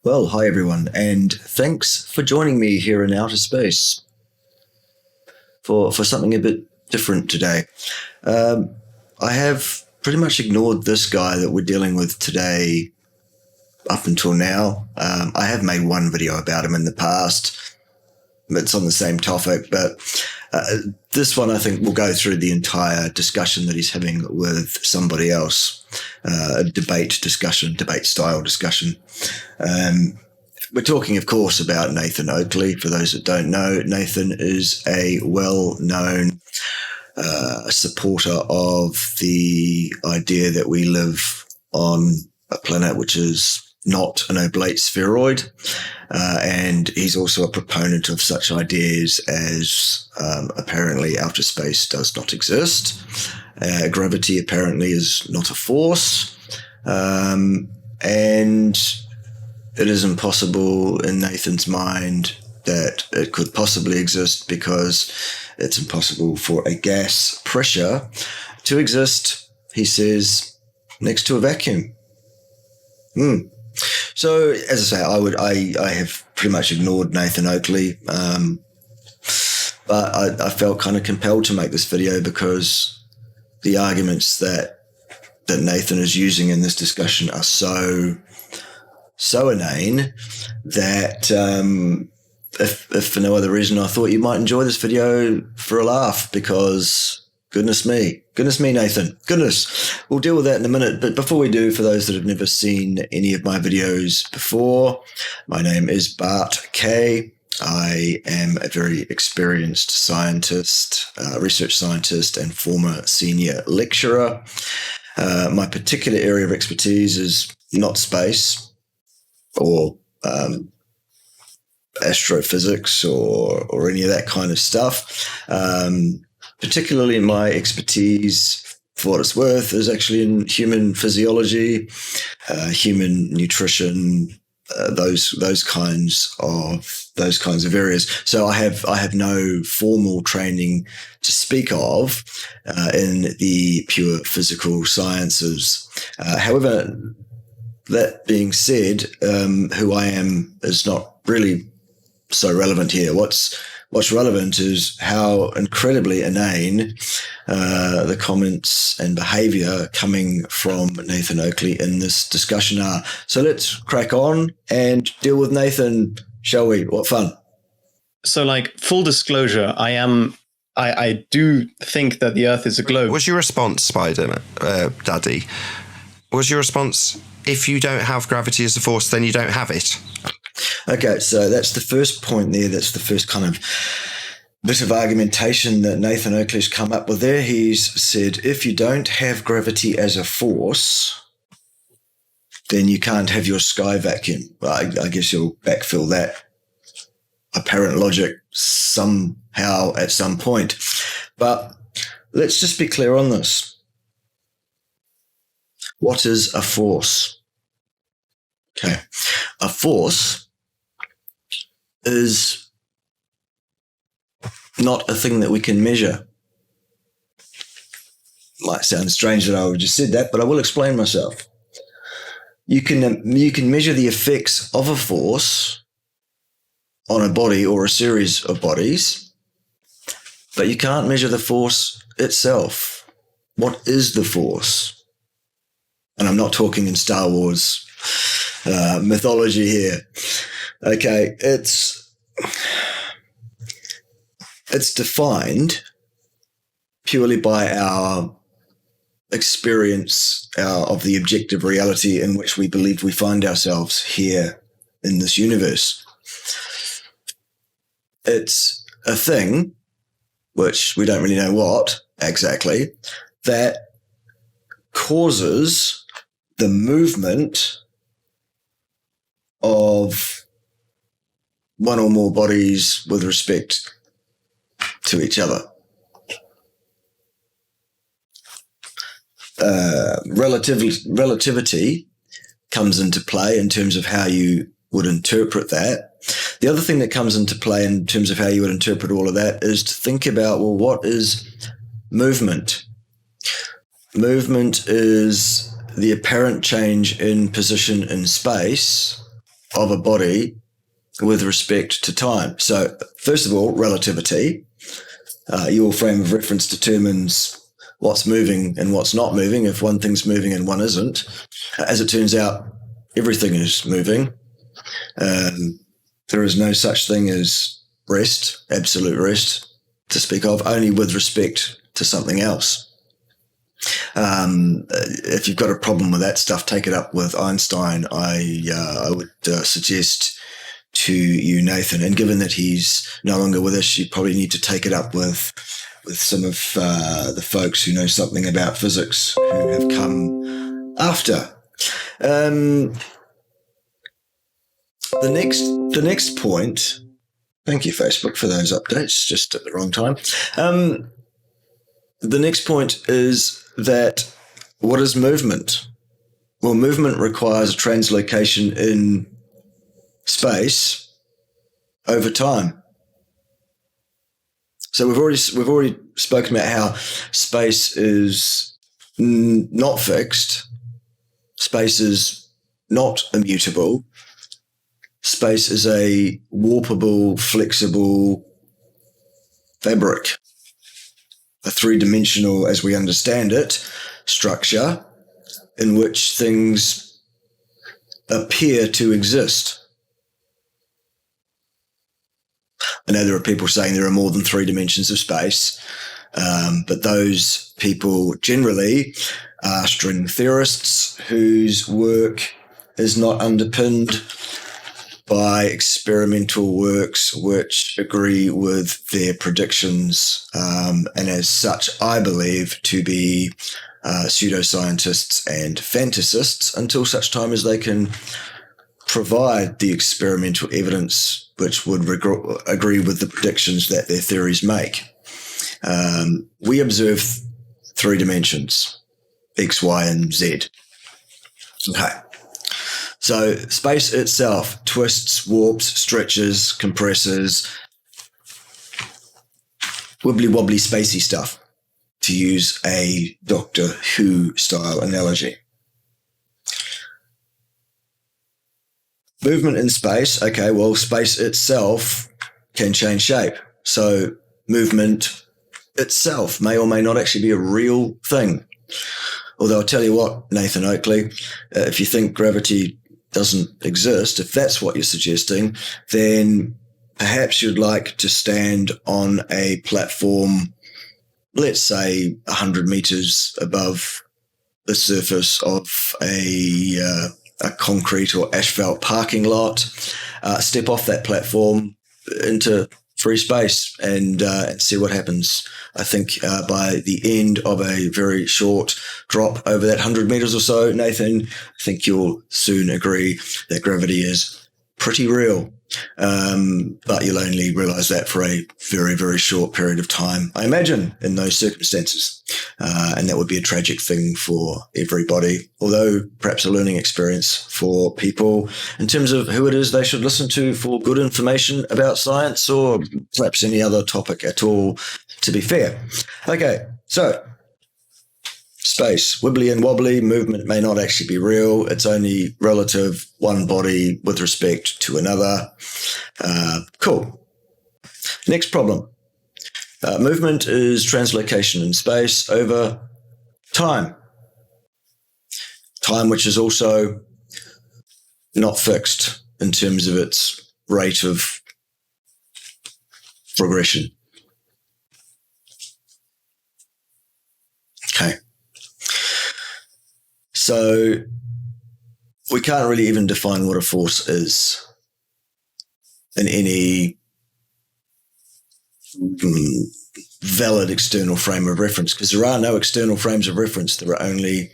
Well, hi everyone, and thanks for joining me here in outer space for something a bit different today. I have pretty much ignored this guy that we're dealing with today up until now. I have made one video about him in the past. It's on the same topic, but this one I think will go through the entire discussion that he's having with somebody else, a debate style discussion. We're talking, of course, about Nathan Oakley. For those that don't know, Nathan is a well-known supporter of the idea that we live on a planet which is not an oblate spheroid. And he's also a proponent of such ideas as apparently outer space does not exist. Gravity apparently is not a force. And it is impossible in Nathan's mind that it could possibly exist because it's impossible for a gas pressure to exist, he says, next to a vacuum. So, as I say, I have pretty much ignored Nathan Oakley, but I felt kind of compelled to make this video because the arguments that Nathan is using in this discussion are so inane that if for no other reason, I thought you might enjoy this video for a laugh because goodness me, Nathan, goodness. We'll deal with that in a minute. But before we do, for those that have never seen any of my videos before, my name is Bart K. I am a very experienced scientist, research scientist, and former senior lecturer. My particular area of expertise is not space or astrophysics or any of that kind of stuff. Particularly my expertise, for what it's worth, is actually in human physiology, human nutrition, those kinds of areas. So I have no formal training to speak of in the pure physical sciences. However, that being said, who I am is not really so relevant here. What's relevant is how incredibly inane the comments and behaviour coming from Nathan Oakley in this discussion are. So let's crack on and deal with Nathan, shall we? What fun. So, full disclosure, I do think that the Earth is a globe. Was your response, Daddy? Was your response, if you don't have gravity as a force, then you don't have it? Okay, so that's the first point there. That's the first kind of bit of argumentation that Nathan Oakley's come up with there. He's said, if you don't have gravity as a force, then you can't have your sky vacuum. Well, I guess you'll backfill that apparent logic somehow at some point. But let's just be clear on this. What is a force? Okay, a force is not a thing that we can measure. Might sound strange that I just said that, but I will explain myself. You can measure the effects of a force on a body or a series of bodies, but you can't measure the force itself. What is the force? And I'm not talking in Star Wars mythology here. Okay, it's defined purely by our experience of the objective reality in which we believe we find ourselves here in this universe. It's a thing, which we don't really know what exactly, that causes the movement of one or more bodies with respect to each other. Relativity comes into play in terms of how you would interpret that. The other thing that comes into play in terms of how you would interpret all of that is to think about, well, what is movement? Movement is the apparent change in position in space of a body with respect to time. So, first of all, relativity. Your frame of reference determines what's moving and what's not moving, if one thing's moving and one isn't. As it turns out, everything is moving. There is no such thing as rest, absolute rest, to speak of, only with respect to something else. If you've got a problem with that stuff, take it up with Einstein. I would suggest to you, Nathan, and given that he's no longer with us, you probably need to take it up with some of the folks who know something about physics who have come after. The next point. Thank you, Facebook, for those updates, just at the wrong time. The next point is that what is movement? Well, movement requires a translocation in space over time. So we've already spoken about how space is not fixed. Space is not immutable. Space is a warpable, flexible fabric, a three-dimensional, as we understand it, structure in which things appear to exist. I know there are people saying there are more than 3 dimensions of space, but those people generally are string theorists whose work is not underpinned by experimental works which agree with their predictions, and as such, I believe to be pseudoscientists and fantasists until such time as they can provide the experimental evidence which would agree with the predictions that their theories make. We observe 3 dimensions, X, Y, and Z. Okay. So space itself twists, warps, stretches, compresses, wibbly-wobbly spacey stuff, to use a Doctor Who style analogy. Movement in space, okay, well, space itself can change shape. So movement itself may or may not actually be a real thing. Although I'll tell you what, Nathan Oakley, if you think gravity doesn't exist, if that's what you're suggesting, then perhaps you'd like to stand on a platform, let's say 100 meters above the surface of a concrete or asphalt parking lot, step off that platform into free space and see what happens. I think by the end of a very short drop over that 100 meters or so, Nathan, I think you'll soon agree that gravity is pretty real. But you'll only realize that for a very, very short period of time, I imagine, in those circumstances. And that would be a tragic thing for everybody, although perhaps a learning experience for people in terms of who it is they should listen to for good information about science or perhaps any other topic at all, to be fair. Okay, so space, wibbly and wobbly, movement may not actually be real. It's only relative, one body with respect to another. Cool. Next problem. Movement is translocation in space over time. Time which is also not fixed in terms of its rate of progression. Okay. So we can't really even define what a force is in any valid external frame of reference, because there are no external frames of reference. There are only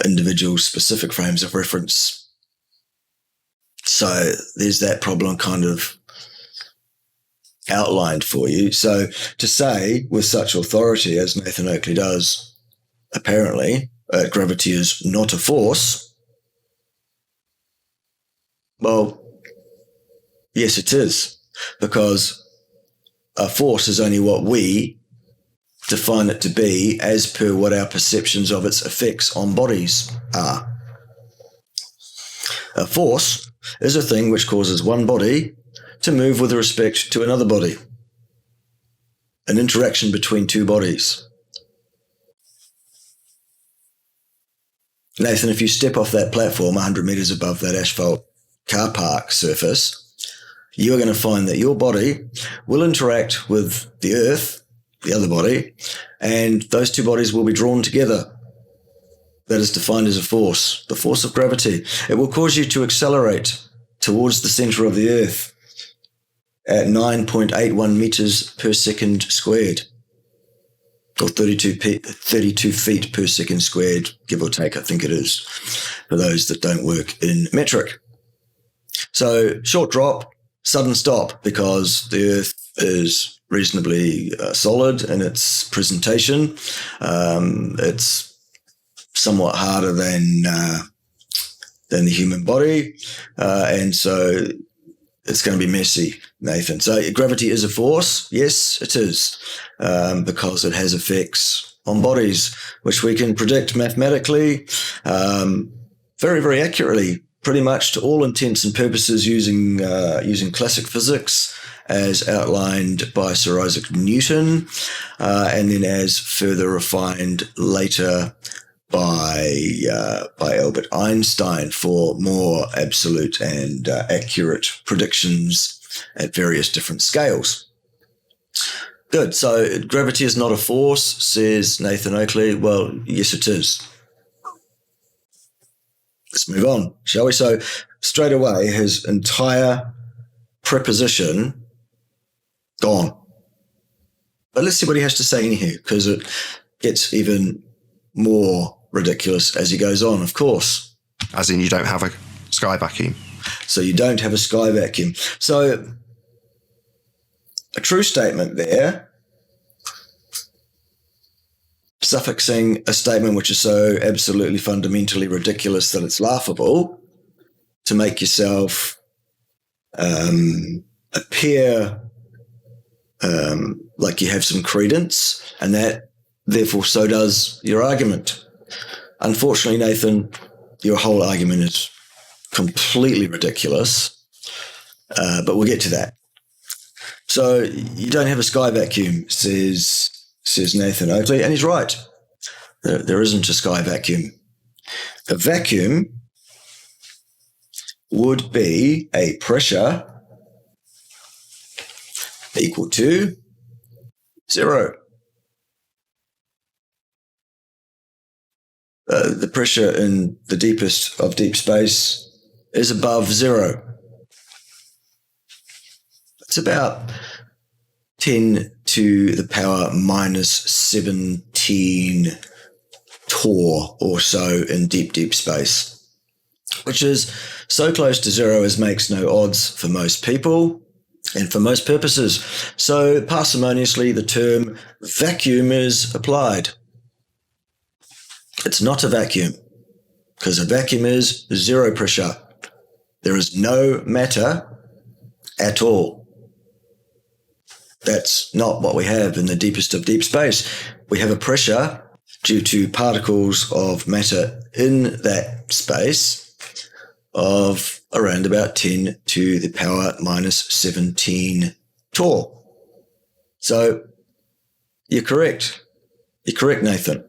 individual specific frames of reference. So there's that problem kind of outlined for you. So to say with such authority as Nathan Oakley does, apparently, gravity is not a force. Well, yes, it is, because a force is only what we define it to be as per what our perceptions of its effects on bodies are. A force is a thing which causes one body to move with respect to another body. An interaction between two bodies. Nathan, if you step off that platform 100 meters above that asphalt car park surface, you are going to find that your body will interact with the earth, the other body, and those two bodies will be drawn together. That is defined as a force, the force of gravity. It will cause you to accelerate towards the center of the earth at 9.81 meters per second squared, or 32 feet per second squared, give or take, I think it is, for those that don't work in metric. So short drop, sudden stop, because the Earth is reasonably solid in its presentation. It's somewhat harder than the human body, and so it's going to be messy, Nathan. So gravity is a force. Yes, it is, because it has effects on bodies, which we can predict mathematically very, very accurately, pretty much to all intents and purposes using classic physics as outlined by Sir Isaac Newton, and then as further refined later by Albert Einstein for more absolute and accurate predictions at various different scales. Good. So gravity is not a force, says Nathan Oakley. Well, yes, it is. Let's move on, shall we? So straight away, his entire preposition gone. But let's see what he has to say in here, because it gets even more ridiculous as he goes on, of course. As in, you don't have a sky vacuum. So you don't have a sky vacuum. So a true statement there, suffixing a statement which is so absolutely fundamentally ridiculous that it's laughable, to make yourself appear like you have some credence, and that therefore so does your argument. Unfortunately, Nathan, your whole argument is completely ridiculous, but we'll get to that. So you don't have a sky vacuum, says Nathan Oakley, and he's right. There isn't a sky vacuum. A vacuum would be a pressure equal to 0. The pressure in the deepest of deep space is above 0. It's about 10 to the power minus 17 torr or so in deep, deep space, which is so close to 0 as makes no odds for most people and for most purposes. So parsimoniously, the term vacuum is applied. It's not a vacuum, because a vacuum is 0 pressure. There is no matter at all. That's not what we have in the deepest of deep space. We have a pressure due to particles of matter in that space of around about 10 to the power minus 17 torr. So you're correct. You're correct, Nathan.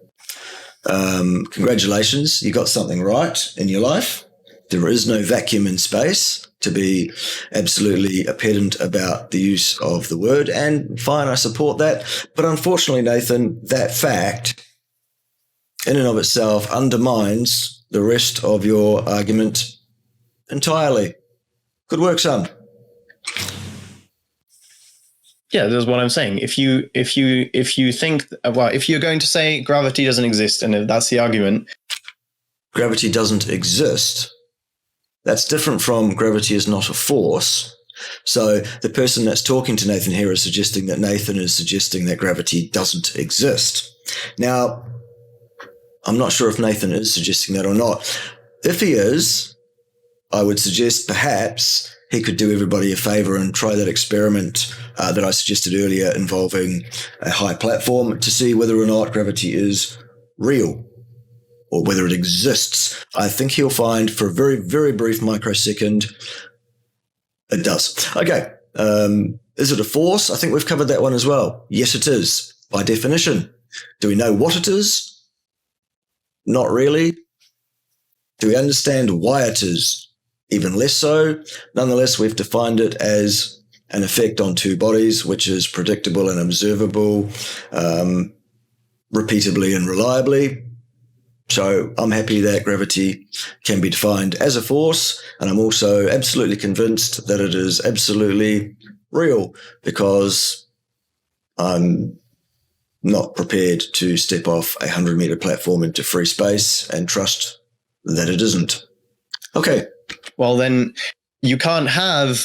Congratulations, you got something right in your life. There is no vacuum in space, to be absolutely a pedant about the use of the word, and fine, I support that. But unfortunately, Nathan, that fact in and of itself undermines the rest of your argument entirely. Good work, son. Yeah, that's what I'm saying. If you think, well, if you're going to say gravity doesn't exist, and if that's the argument, gravity doesn't exist, that's different from gravity is not a force. So the person that's talking to Nathan here is suggesting that Nathan is suggesting that gravity doesn't exist. Now, I'm not sure if Nathan is suggesting that or not. If he is, I would suggest perhaps he could do everybody a favor and try that experiment that I suggested earlier involving a high platform to see whether or not gravity is real or whether it exists, I think he'll find for a very, very brief microsecond, it does. Okay. Is it a force? I think we've covered that one as well. Yes, it is, by definition. Do we know what it is? Not really. Do we understand why it is? Even less so. Nonetheless, we've defined it as an effect on two bodies, which is predictable and observable, repeatably and reliably. So I'm happy that gravity can be defined as a force, and I'm also absolutely convinced that it is absolutely real, because I'm not prepared to step off a 100-meter platform into free space and trust that it isn't. Okay. Well, then you can't have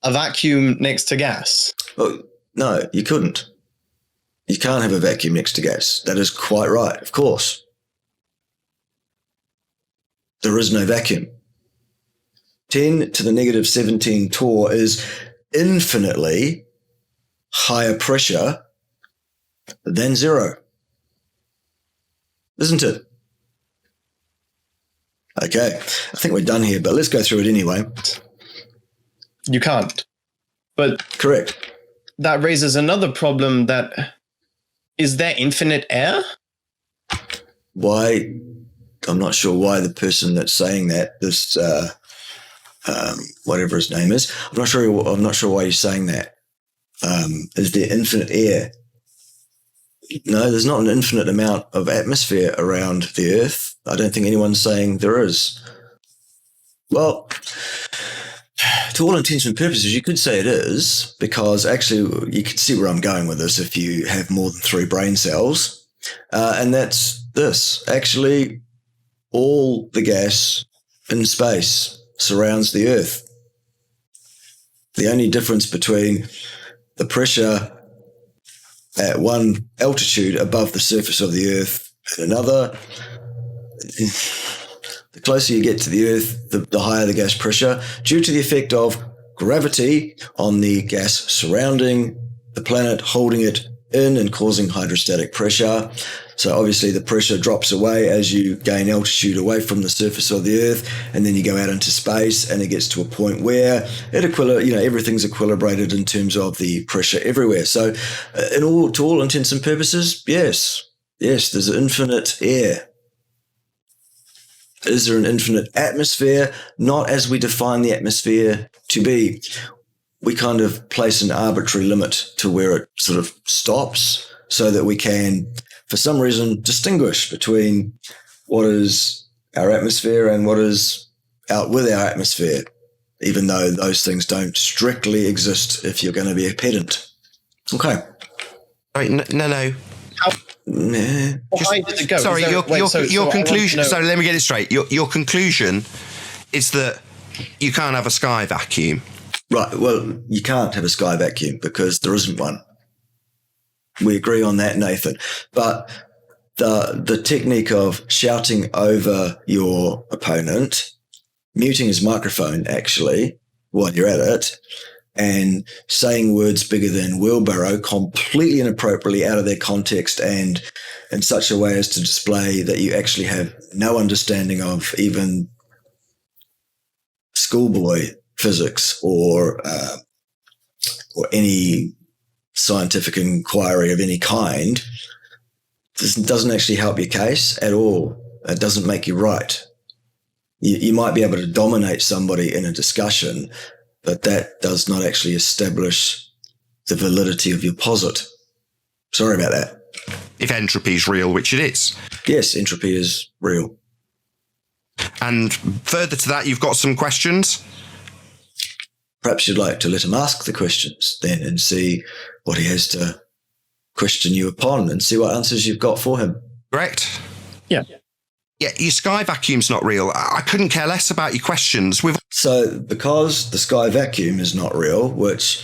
a vacuum next to gas. Well, no, you couldn't. You can't have a vacuum next to gas. That is quite right, of course. There is no vacuum. 10 to the negative 17 torr is infinitely higher pressure than zero. Isn't it? Okay, I think we're done here, but let's go through it anyway. You can't. But correct. That raises another problem. That is there infinite air? Why? I'm not sure why the person that's saying that, this whatever his name is, I'm not sure why he's saying that. Is there infinite air? No, there's not an infinite amount of atmosphere around the Earth. I don't think anyone's saying there is. Well, to all intents and purposes, you could say it is, because actually you could see where I'm going with this if you have more than 3 brain cells. And that's this. Actually, all the gas in space surrounds the Earth. The only difference between the pressure at one altitude above the surface of the Earth and another, the closer you get to the Earth, the higher the gas pressure, due to the effect of gravity on the gas surrounding the planet, holding it in and causing hydrostatic pressure. So obviously the pressure drops away as you gain altitude away from the surface of the Earth, and then you go out into space, and it gets to a point where everything's equilibrated in terms of the pressure everywhere. So to all intents and purposes, yes, there's infinite air. Is there an infinite atmosphere? Not as we define the atmosphere to be. We kind of place an arbitrary limit to where it sort of stops, so that we can, for some reason, distinguish between what is our atmosphere and what is out with our atmosphere, even though those things don't strictly exist if you're going to be a pedant. Okay. Right, no. How high did it go? Sorry, your conclusion. So let me get it straight. Your conclusion is that you can't have a sky vacuum. Right. Well, you can't have a sky vacuum because there isn't one. We agree on that, Nathan. But the technique of shouting over your opponent, muting his microphone actually while you're at it, and saying words bigger than wheelbarrow completely inappropriately out of their context and in such a way as to display that you actually have no understanding of even schoolboy physics or any scientific inquiry of any kind, this doesn't actually help your case at all. It doesn't make you right. You might be able to dominate somebody in a discussion, but that does not actually establish the validity of your posit. Sorry about that. If entropy is real, which it is. Yes, entropy is real. And further to that, you've got some questions? Perhaps you'd like to let him ask the questions then and see what he has to question you upon and see what answers you've got for him. Correct? Yeah. Yeah, your sky vacuum's not real. I couldn't care less about your questions. So because the sky vacuum is not real, which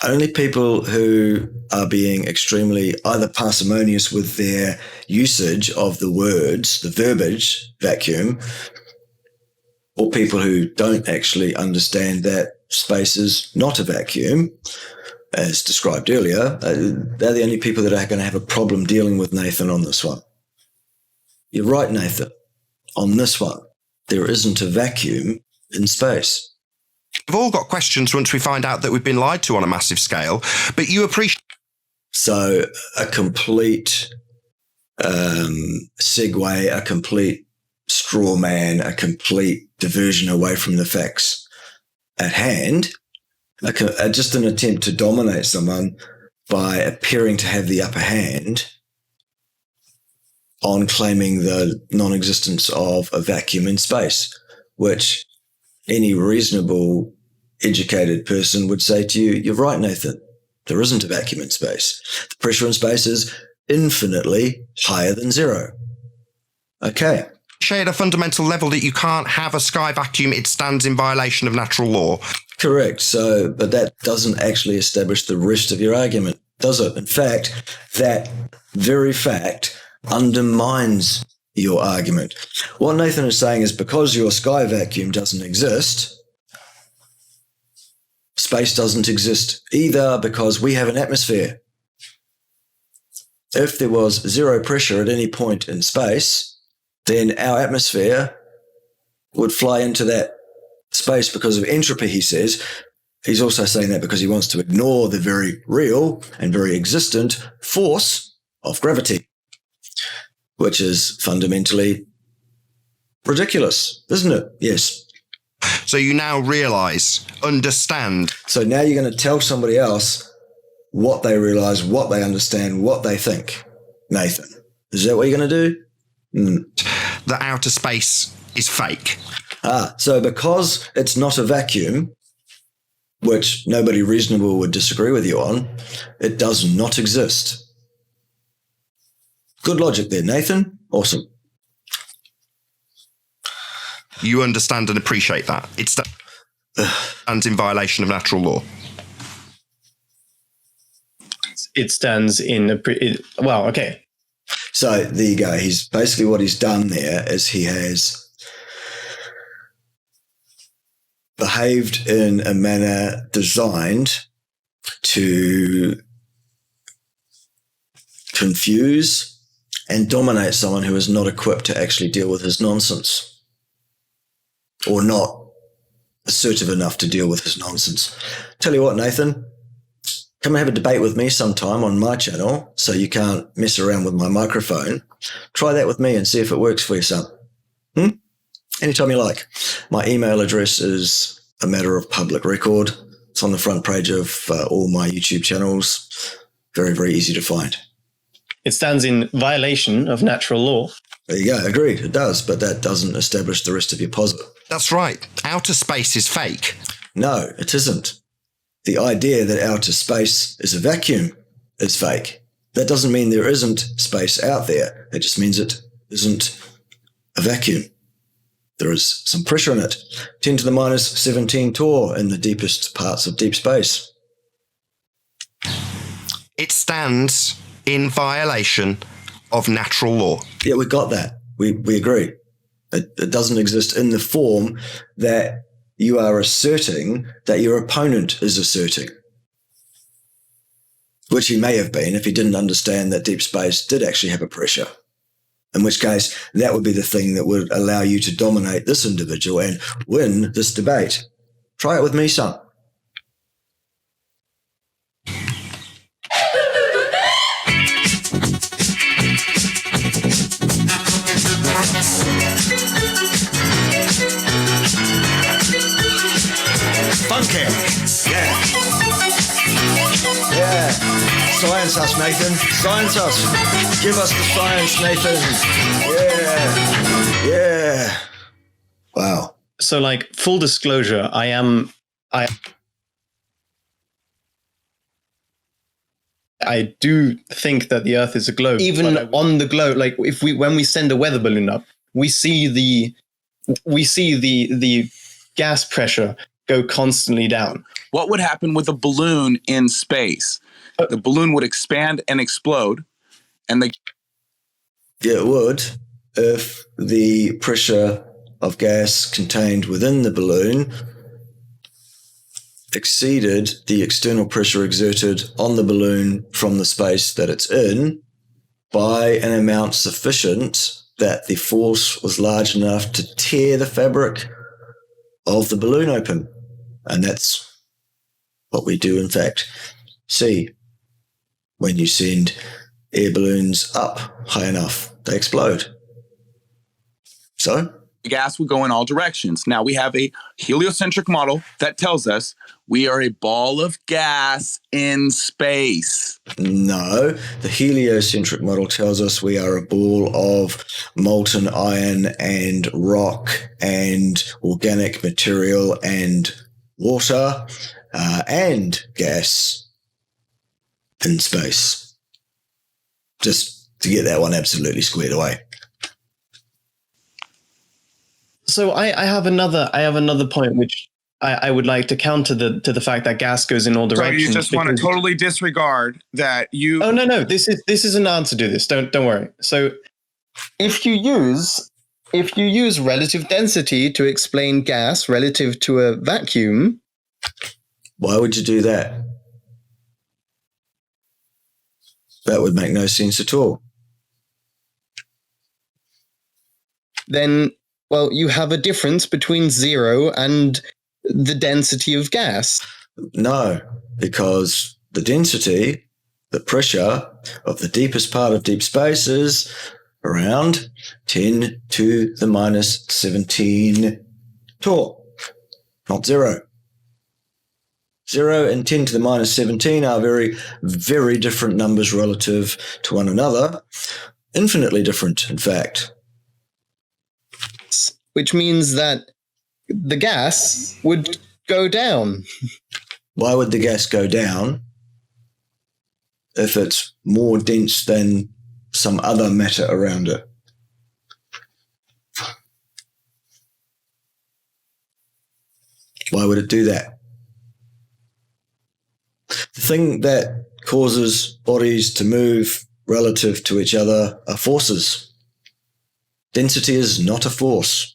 only people who are being extremely either parsimonious with their usage of the words, the verbiage vacuum, or people who don't actually understand that space is not a vacuum, as described earlier, they're the only people that are going to have a problem dealing with Nathan on this one. You're right, Nathan, on this one. There isn't a vacuum in space. We've all got questions once we find out that we've been lied to on a massive scale, but you appreciate... So a complete segue, a complete straw man, a complete diversion away from the facts at hand, just an attempt to dominate someone by appearing to have the upper hand on claiming the non-existence of a vacuum in space, which any reasonable, educated person would say to you, you're right, Nathan, there isn't a vacuum in space. The pressure in space is infinitely higher than zero. Okay. At a fundamental level that you can't have a sky vacuum, it stands in violation of natural law. Correct. So, but that doesn't actually establish the rest of your argument, does it? In fact, that very fact undermines your argument. What Nathan is saying is because your sky vacuum doesn't exist, space doesn't exist either because we have an atmosphere. If there was zero pressure at any point in space, then our atmosphere would fly into that space because of entropy, he says. He's also saying that because he wants to ignore the very real and very existent force of gravity, which is fundamentally ridiculous, isn't it? Yes. So you now realise, understand. So now you're going to tell somebody else what they realise, what they understand, what they think, Nathan. Is that what you're going to do? That outer space is fake. So because it's not a vacuum, which nobody reasonable would disagree with you on, it does not exist. Good logic there, Nathan. Awesome. You understand and appreciate that. It stands in violation of natural law. It stands in okay. So there you go. He's basically what he's done there is he has behaved in a manner designed to confuse and dominate someone who is not equipped to actually deal with his nonsense or not assertive enough to deal with his nonsense. Tell you what, Nathan, come and have a debate with me sometime on my channel so you can't mess around with my microphone. Try that with me and see if it works for you, son. Anytime you like. My email address is a matter of public record. It's on the front page of all my YouTube channels. Very, very easy to find. It stands in violation of natural law. There you go. Agreed. It does, but that doesn't establish the rest of your posit. That's right. Outer space is fake. No, it isn't. The idea that outer space is a vacuum is fake. That doesn't mean there isn't space out there. It just means it isn't a vacuum. There is some pressure in it. 10 to the minus 17 torr in the deepest parts of deep space. It stands in violation of natural law. Yeah, we got that. We agree. It doesn't exist in the form that you are asserting that your opponent is asserting, which he may have been if he didn't understand that deep space did actually have a pressure, in which case that would be the thing that would allow you to dominate this individual and win this debate. Try it with me, son. Funky. Yeah. Yeah. Science us, Nathan. Science us. Give us the science, Nathan. Yeah. Yeah. Wow. So, like, full disclosure, I do think that the Earth is a globe. Even on the globe, like when we send a weather balloon up, we see the gas pressure go constantly down. What would happen with a balloon in space? The balloon would expand and explode, and it would if the pressure of gas contained within the balloon exceeded the external pressure exerted on the balloon from the space that it's in by an amount sufficient that the force was large enough to tear the fabric of the balloon open. And that's what we do, in fact, see when you send air balloons up high enough. They explode. So? The gas would go in all directions. Now we have a heliocentric model that tells us we are a ball of gas in space. No, the heliocentric model tells us we are a ball of molten iron and rock and organic material and water and gas in space. Just to get that one absolutely squared away. So I have another point which I would like to counter to the fact that gas goes in all directions. So you just want to totally disregard that you... Oh, no. This is an answer to this. Don't worry. So if you use relative density to explain gas relative to a vacuum... Why would you do that? That would make no sense at all. Then... Well, you have a difference between 0 and the density of gas. No, because the density, the pressure of the deepest part of deep space is around 10 to the minus 17 torr, not 0. 0 and 10 to the minus 17 are very, very different numbers relative to one another. Infinitely different, in fact. Which means that the gas would go down. Why would the gas go down if it's more dense than some other matter around it? Why would it do that? The thing that causes bodies to move relative to each other are forces. Density is not a force.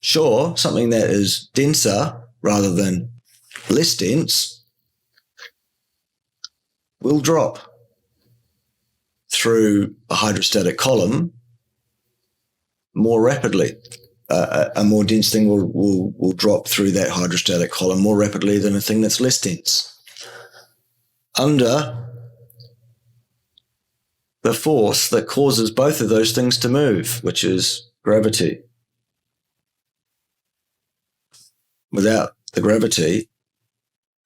Sure, something that is denser rather than less dense will drop through a hydrostatic column more rapidly. A more dense thing will drop through that hydrostatic column more rapidly than a thing that's less dense. Under the force that causes both of those things to move, which is gravity. Without the gravity,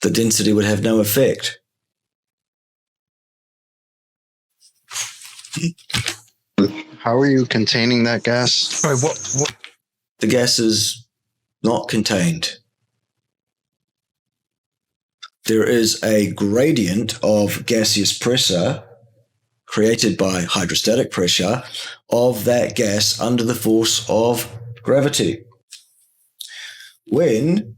the density would have no effect. How are you containing that gas? Sorry, what? The gas is not contained. There is a gradient of gaseous pressure created by hydrostatic pressure of that gas under the force of gravity. When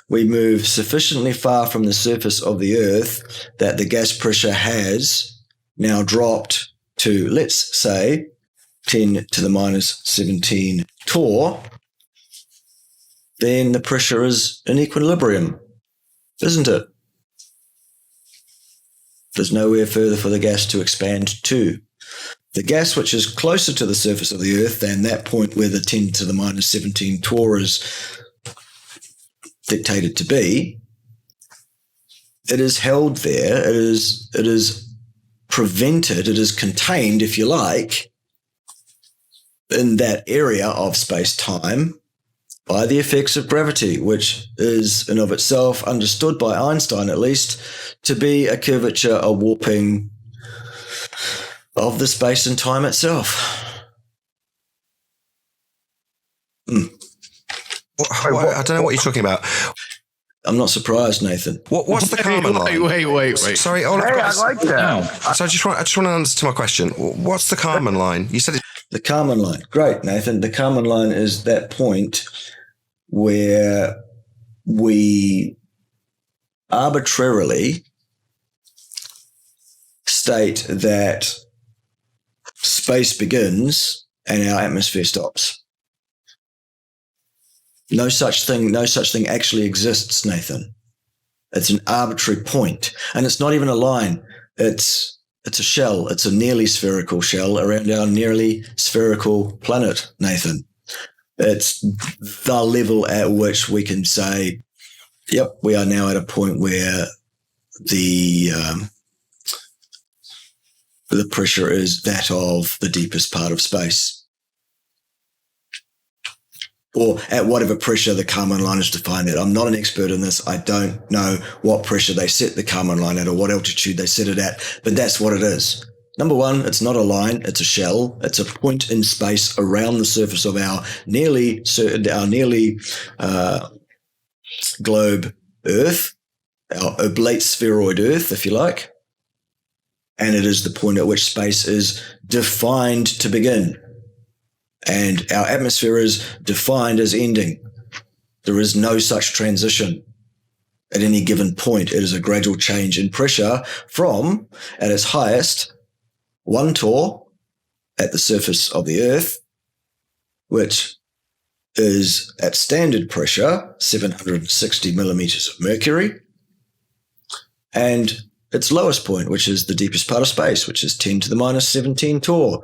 we move sufficiently far from the surface of the Earth that the gas pressure has now dropped to, let's say, 10 to the minus 17 torr, then the pressure is in equilibrium, isn't it? There's nowhere further for the gas to expand to. The gas which is closer to the surface of the Earth than that point where the 10 to the minus 17 torr is dictated to be, it is held there, it is prevented, it is contained, if you like, in that area of space-time by the effects of gravity, which is in of itself understood by Einstein at least to be a curvature, a warping of the space and time itself. I don't know what you're talking about. I'm not surprised, Nathan. What's the Kármán line? Wait. Sorry, all Hey, I like that. So I just want to answer my question. What's the Kármán line? You said it. The Kármán line. Great, Nathan. The Kármán line is that point where we arbitrarily state that space begins and our atmosphere stops. No such thing actually exists, Nathan. It's an arbitrary point, and it's not even a line. It's It's a shell. It's a nearly spherical shell around our nearly spherical planet, Nathan. It's the level at which we can say, yep, we are now at a point where the pressure is that of the deepest part of space. Or at whatever pressure the Kármán line is defined at. I'm not an expert in this. I don't know what pressure they set the Kármán line at or what altitude they set it at, but that's what it is. Number one, it's not a line, it's a shell. It's a point in space around the surface of our nearly globe Earth, our oblate spheroid Earth, if you like. And it is the point at which space is defined to begin. And our atmosphere is defined as ending. There is no such transition at any given point. It is a gradual change in pressure from, at its highest, 1 torr at the surface of the Earth, which is at standard pressure, 760 millimeters of mercury, and its lowest point, which is the deepest part of space, which is 10 to the minus 17 torr.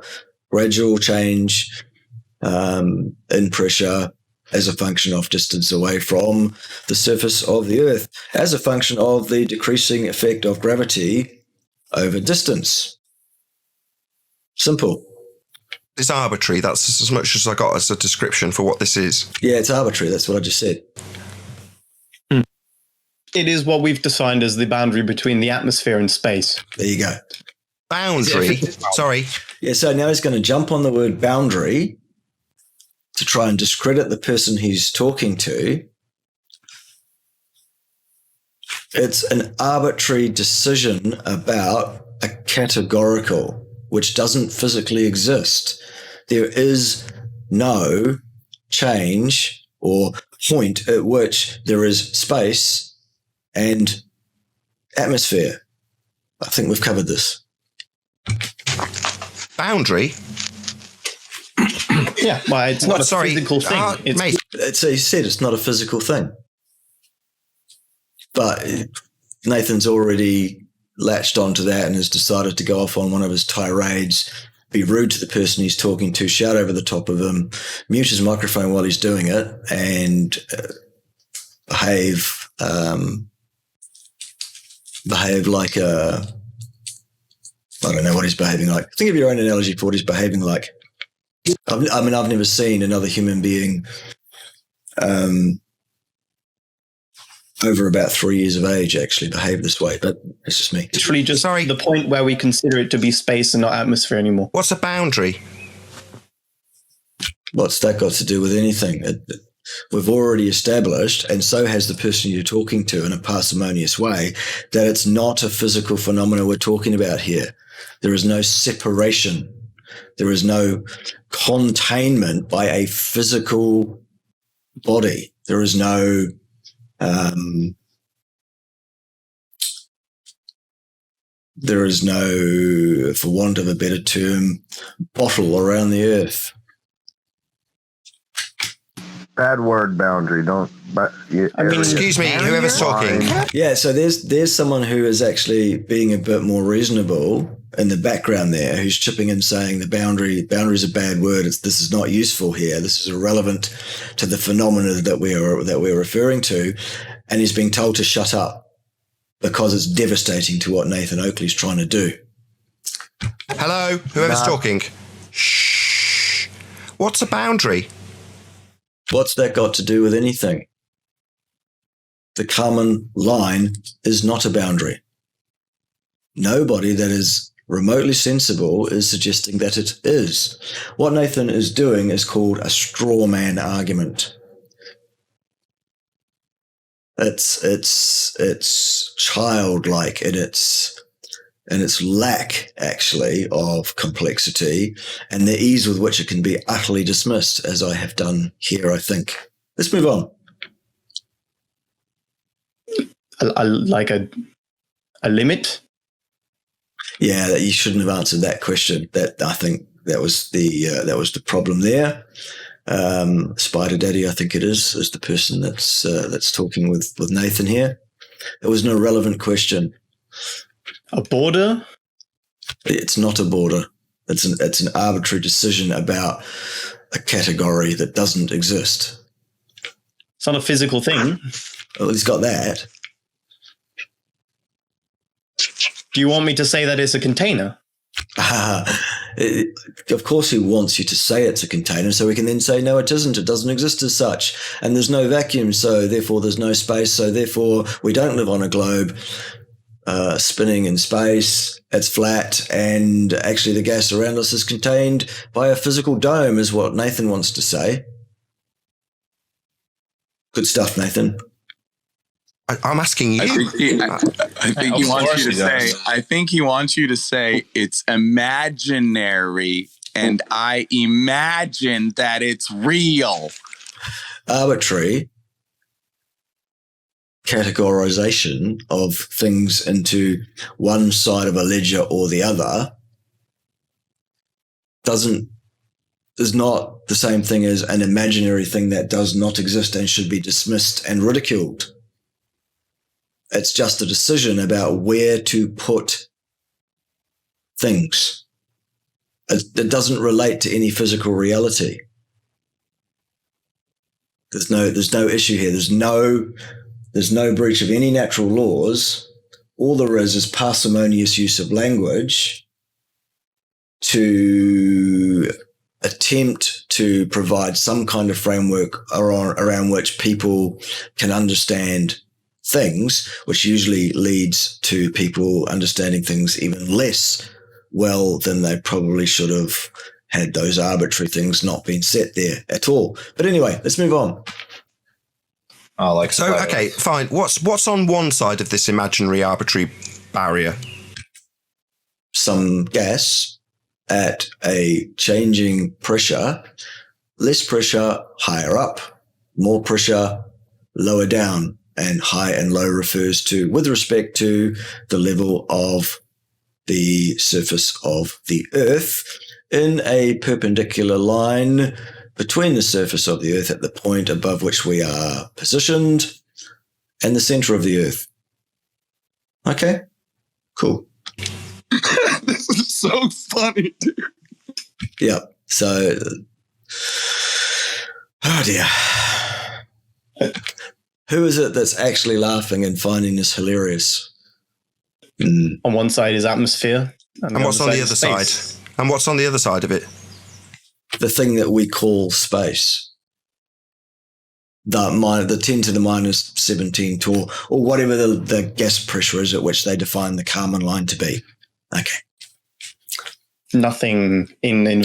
Gradual change in pressure as a function of distance away from the surface of the Earth, as a function of the decreasing effect of gravity over distance. Simple. It's arbitrary. That's as much as I got as a description for what this is. Yeah, it's arbitrary. That's what I just said. It is what we've defined as the boundary between the atmosphere and space. There you go. Boundary. Sorry. Yeah, so now he's going to jump on the word boundary to try and discredit the person he's talking to. It's an arbitrary decision about a categorical which doesn't physically exist. There is no change or point at which there is space and atmosphere. I think we've covered this. Boundary? Yeah, well, it's not a physical thing. Mate. So he said it's not a physical thing. But Nathan's already latched onto that and has decided to go off on one of his tirades, be rude to the person he's talking to, shout over the top of him, mute his microphone while he's doing it, and behave like a... I don't know what he's behaving like. Think of your own analogy for what he's behaving like. I've never seen another human being over about 3 years of age actually behave this way, but it's just me. It's really just the point where we consider it to be space and not atmosphere anymore. What's a boundary? What's that got to do with anything? We've already established, and so has the person you're talking to in a parsimonious way, that it's not a physical phenomena we're talking about here. There is no separation. There is no containment by a physical body. There is no for want of a better term, bottle around the Earth. Bad word, boundary. Don't. But Excuse me, whoever's talking. Yeah, so there's someone who is actually being a bit more reasonable in the background there, who's chipping in saying boundary is a bad word. This is not useful here. This is irrelevant to the phenomena that we're referring to, and he's being told to shut up because it's devastating to what Nathan Oakley's trying to do. Hello, whoever's talking. Shh. What's a boundary? What's that got to do with anything? The Kármán line is not a boundary. Nobody that is remotely sensible is suggesting that it is. What Nathan is doing is called a straw man argument. It's childlike in its lack, actually, of complexity and the ease with which it can be utterly dismissed, as I have done here, I think. Let's move on. A limit? Yeah, you shouldn't have answered that question. I think that was the problem there. Spider Daddy, I think it is the person that's talking with Nathan here. It was an irrelevant question. A border? It's not a border. It's an arbitrary decision about a category that doesn't exist. It's not a physical thing. Well, he's got that. Do you want me to say that it's a container? Of course he wants you to say it's a container, so we can then say, no, it isn't. It doesn't exist as such. And there's no vacuum, so therefore there's no space, so therefore we don't live on a globe spinning in space. It's flat, and actually the gas around us is contained by a physical dome, is what Nathan wants to say. Good stuff, Nathan. I'm asking you. I think he wants you to say. I think he wants you to say it's imaginary, and I imagine that it's real. Arbitrary categorization of things into one side of a ledger or the other is not the same thing as an imaginary thing that does not exist and should be dismissed and ridiculed. It's just a decision about where to put things. It doesn't relate to any physical reality. There's no issue here. There's no breach of any natural laws. All there is parsimonious use of language to attempt to provide some kind of framework around which people can understand things, which usually leads to people understanding things even less well than they probably should have had those arbitrary things not been set there at all. But anyway, let's move on. Oh, like So, okay, fine. What's on one side of this imaginary arbitrary barrier? Some gas at a changing pressure, less pressure higher up, more pressure lower down. And high and low refers to, with respect to the level of the surface of the Earth in a perpendicular line between the surface of the Earth at the point above which we are positioned and the center of the Earth. Okay, cool. This is so funny, dude. Yeah, so, oh dear. Who is it that's actually laughing and finding this hilarious? On one side is atmosphere. And what's on the other side? And what's on the other side of it? The thing that we call space. The 10 to the minus 17 torr, or whatever the gas pressure is at which they define the Kármán line to be. Okay. Nothing in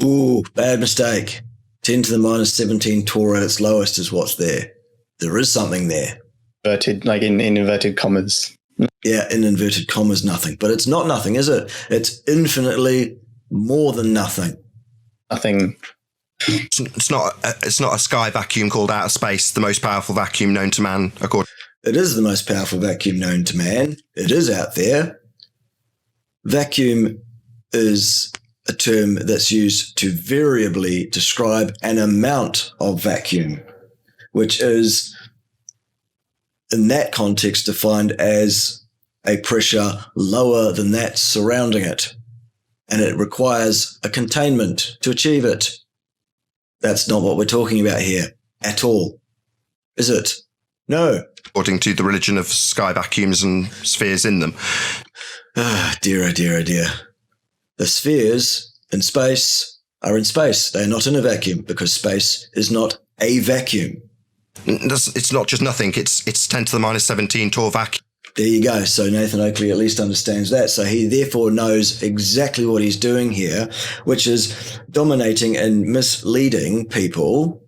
Ooh, bad mistake. 10 to the minus 17 torr at its lowest is what's there. There is something there. inverted, like in inverted commas. Yeah, in inverted commas, nothing. But it's not nothing, is it? It's infinitely more than nothing. Nothing. It's not a sky vacuum called outer space, the most powerful vacuum known to man, according. It is the most powerful vacuum known to man. It is out there. Vacuum is a term that's used to variably describe an amount of vacuum, which is, in that context, defined as a pressure lower than that surrounding it. And it requires a containment to achieve it. That's not what we're talking about here at all, is it? No. According to the religion of sky vacuums and spheres in them. Ah, dear, oh dear, oh dear. The spheres in space are in space. They are not in a vacuum because space is not a vacuum. It's not just nothing. It's 10 to the minus 17 torr vacuum. There you go. So Nathan Oakley at least understands that. So he therefore knows exactly what he's doing here, which is dominating and misleading people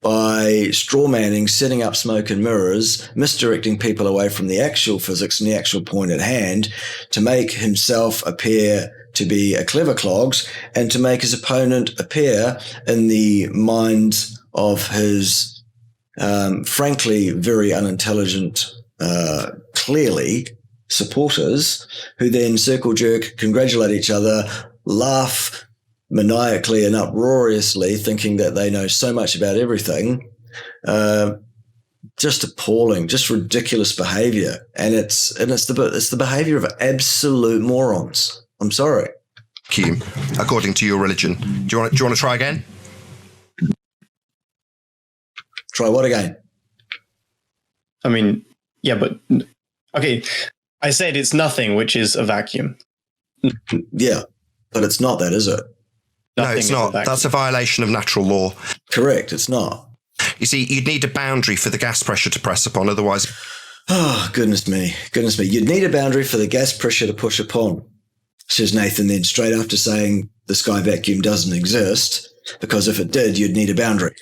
by strawmanning, setting up smoke and mirrors, misdirecting people away from the actual physics and the actual point at hand to make himself appear to be a clever clogs and to make his opponent appear in the minds of his frankly very unintelligent clearly supporters, who then circle jerk, congratulate each other, laugh maniacally and uproariously, thinking that they know so much about everything, just appalling, just ridiculous behavior. And it's the behavior of absolute morons. I'm sorry. Vacuum, according to your religion. Do you want to try again? Try what again? I mean, yeah, but okay. I said it's nothing, which is a vacuum. Yeah, but it's not that, is it? No, it's not. That's a violation of natural law. Correct, it's not. You see, you'd need a boundary for the gas pressure to press upon, otherwise... Oh, goodness me. You'd need a boundary for the gas pressure to push upon, says Nathan then, straight after saying the sky vacuum doesn't exist, because if it did, you'd need a boundary.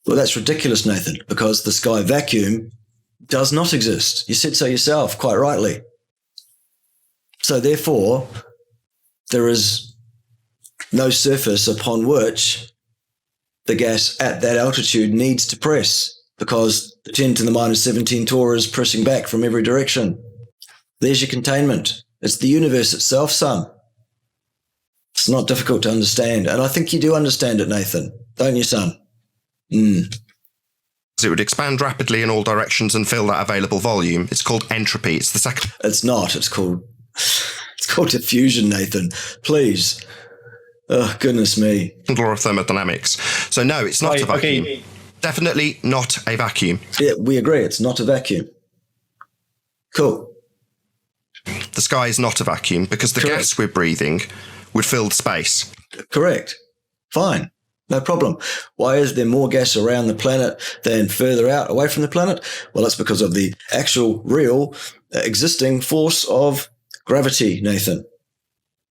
Well, that's ridiculous, Nathan, because the sky vacuum does not exist. You said so yourself, quite rightly. So therefore, there is no surface upon which the gas at that altitude needs to press, because the 10 to the minus 17 torr is pressing back from every direction. There's your containment. It's the universe itself, son. It's not difficult to understand. And I think you do understand it, Nathan. Don't you, son? It would expand rapidly in all directions and fill that available volume. It's called entropy. It's the second... It's not. It's called diffusion, Nathan. Please. Oh, goodness me. Law of thermodynamics. So no, it's not a vacuum. Okay. Definitely not a vacuum. Yeah, we agree. It's not a vacuum. Cool. The sky is not a vacuum because the gas we're breathing would fill the space. Correct. Fine. No problem. Why is there more gas around the planet than further out away from the planet? Well, that's because of the actual, real, existing force of gravity, Nathan.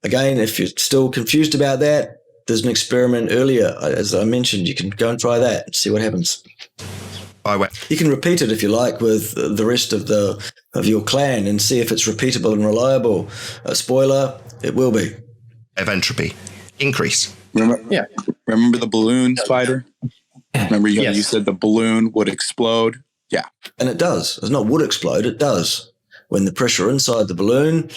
Again, if you're still confused about that, there's an experiment earlier, as I mentioned. You can go and try that and see what happens. You can repeat it if you like with the rest of your clan and see if it's repeatable and reliable. Spoiler, it will be. Of entropy. Increase. Remember the balloon, Spider? Remember you said the balloon would explode? Yeah. And it does. It's not would explode, it does. When the pressure inside the balloon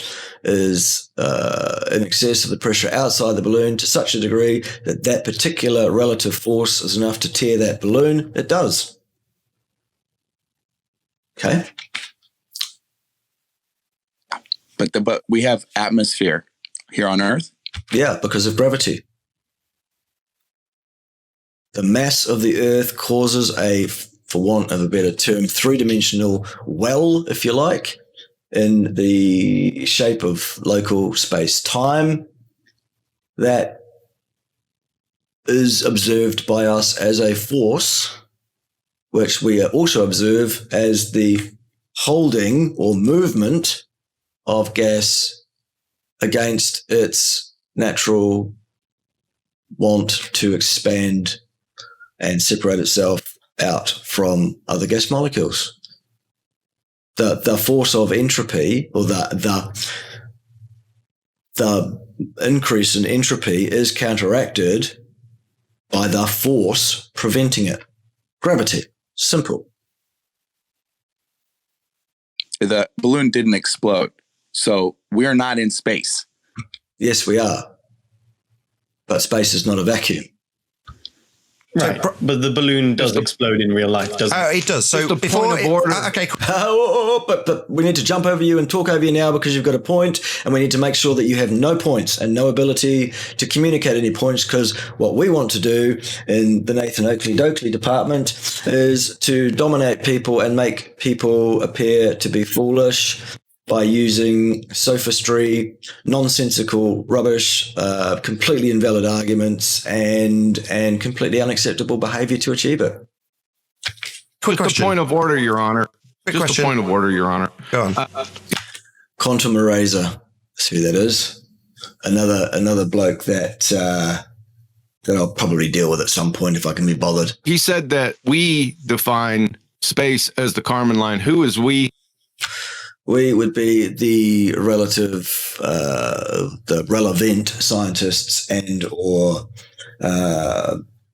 is in excess of the pressure outside the balloon to such a degree that that particular relative force is enough to tear that balloon, it does. Okay? But we have atmosphere here on Earth? Yeah, because of gravity. The mass of the Earth causes a, for want of a better term, three-dimensional well, if you like, in the shape of local space-time that is observed by us as a force, which we also observe as the holding or movement of gas against its natural want to expand and separate itself out from other gas molecules. The force of entropy, or the increase in entropy, is counteracted by the force preventing it. Gravity. Simple. The balloon didn't explode, so we're not in space. Yes, we are. But space is not a vacuum. Right, but the balloon does explode in real life, doesn't it? Oh, it does. So before okay, but we need to jump over you and talk over you now because you've got a point, and we need to make sure that you have no points and no ability to communicate any points, because what we want to do in the Nathan Oakley department is to dominate people and make people appear to be foolish by using sophistry, nonsensical rubbish, completely invalid arguments, and completely unacceptable behaviour to achieve it. Quick question. A point of order, Your Honor. Just a point of order, Your Honor. Go on. Quantum Eraser. That's who that is. Another bloke that I'll probably deal with at some point if I can be bothered. He said that we define space as the Kármán line. Who is we? We would be the relevant scientists and or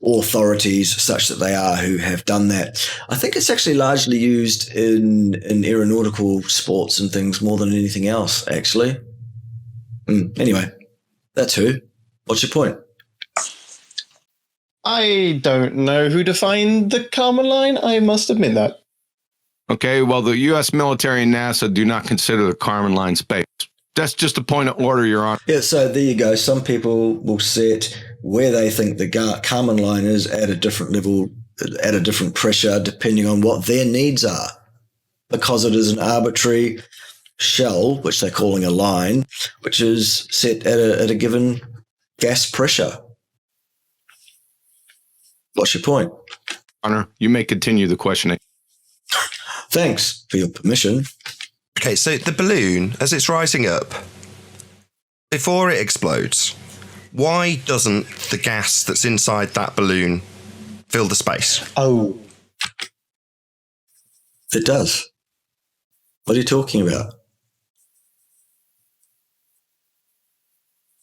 authorities, such that they are, who have done that. I think it's actually largely used in aeronautical sports and things more than anything else, actually. Anyway, that's who. What's your point? I don't know who defined the Kármán line. I must admit that. Okay, well, the U.S. military and NASA do not consider the Kármán line space. That's just a point of order, Your Honor. Yeah, so there you go. Some people will set where they think the Kármán line is at a different level, at a different pressure, depending on what their needs are. Because it is an arbitrary shell, which they're calling a line, which is set at a given gas pressure. What's your point? Honor, you may continue the questioning. Thanks for your permission. Okay, so the balloon, as it's rising up, before it explodes, why doesn't the gas that's inside that balloon fill the space? Oh. It does. What are you talking about?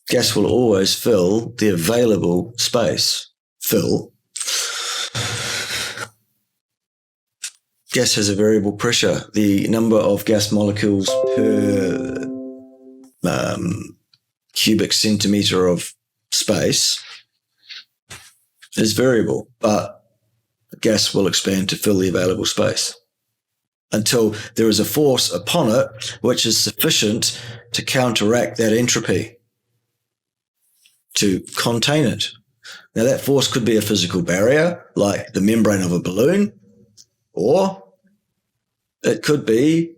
Gas will always fill the available space. Fill. Gas has a variable pressure. The number of gas molecules per cubic centimeter of space is variable, but gas will expand to fill the available space until there is a force upon it which is sufficient to counteract that entropy, to contain it. Now, that force could be a physical barrier, like the membrane of a balloon, or it could be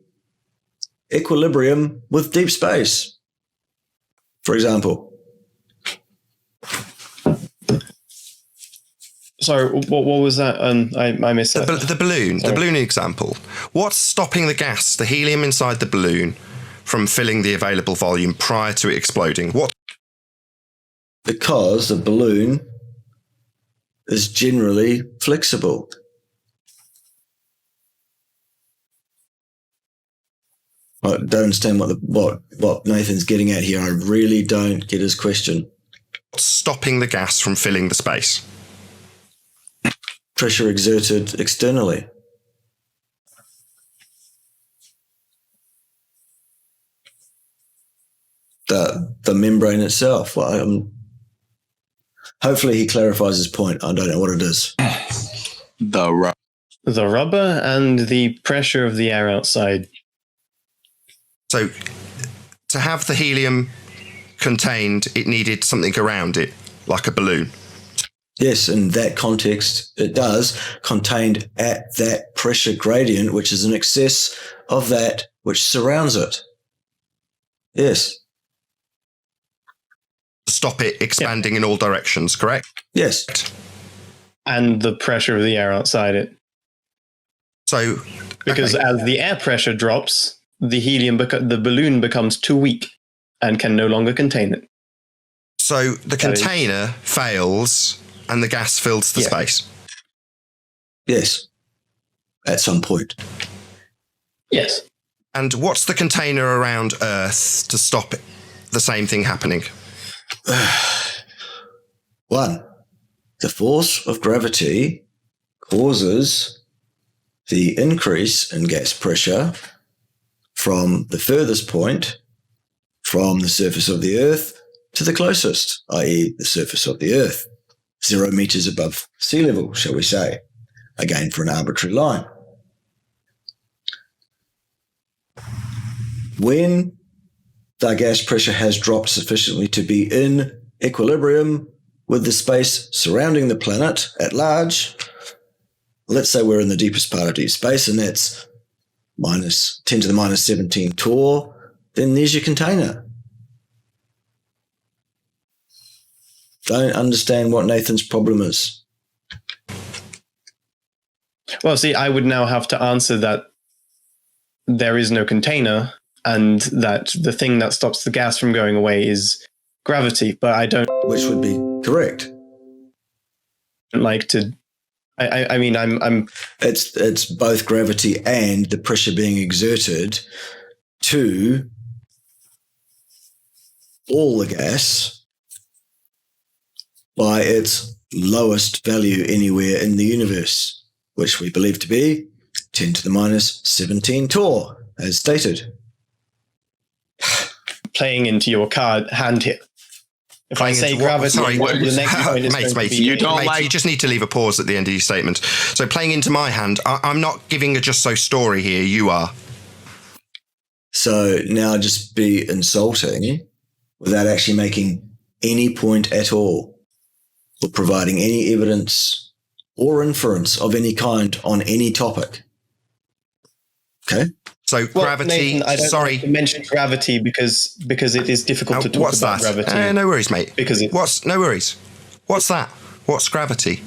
equilibrium with deep space, for example. Sorry, what was that? I missed that. The balloon example. What's stopping the gas, the helium inside the balloon, from filling the available volume prior to it exploding? What? Because the balloon is generally flexible. I don't understand what Nathan's getting at here. I really don't get his question. What's stopping the gas from filling the space? Pressure exerted externally. The membrane itself. Well, hopefully he clarifies his point. I don't know what it is. The rubber and the pressure of the air outside. So to have the helium contained, it needed something around it, like a balloon. Yes, in that context, it does, contained at that pressure gradient, which is in excess of that which surrounds it. Yes. To stop it expanding in all directions, correct? Yes. And the pressure of the air outside it. So, because as the air pressure drops, the balloon becomes too weak and can no longer contain it. So the container fails and the gas fills the space. Yes. At some point. Yes. And what's the container around Earth to stop the same thing happening? One, the force of gravity causes the increase in gas pressure from the furthest point from the surface of the Earth to the closest, i.e. the surface of the Earth, 0 meters above sea level, shall we say, again for an arbitrary line. When the gas pressure has dropped sufficiently to be in equilibrium with the space surrounding the planet at large, let's say we're in the deepest part of deep space, and that's minus 10 to the minus 17 torr, then there's your container. Don't understand what Nathan's problem is. Well, see, I would now have to answer that there is no container and that the thing that stops the gas from going away is gravity, but I don't... Which would be correct. Like to... I mean, I'm... It's both gravity and the pressure being exerted to all the gas by its lowest value anywhere in the universe, which we believe to be 10 to the minus 17 torr, as stated. Playing into your hand here. If I say gravity, sorry, the next point is going to mate, be you just need to leave a pause at the end of your statement. So playing into my hand, I'm not giving a just so story here. You are. So now just be insulting without actually making any point at all or providing any evidence or inference of any kind on any topic. Okay? So gravity. Nathan, I don't sorry, like to mention gravity because it is difficult to talk what's about that? gravity. No worries, mate. Because no worries. What's that? What's gravity?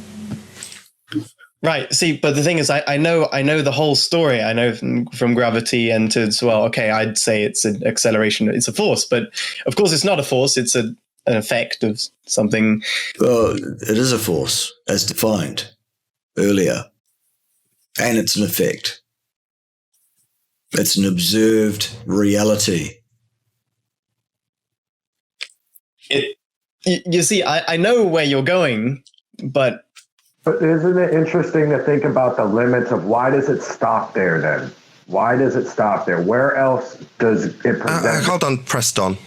Right. See, but the thing is, I know the whole story. I know from gravity and to as well. Okay, I'd say it's an acceleration. It's a force, but of course it's not a force. It's an effect of something. Well, it is a force as defined earlier, and it's an effect. It's an observed reality. You see, I know where you're going, but isn't it interesting to think about the limits of why does it stop there then? Why does it stop there? Where else does it present? Hold on, Preston.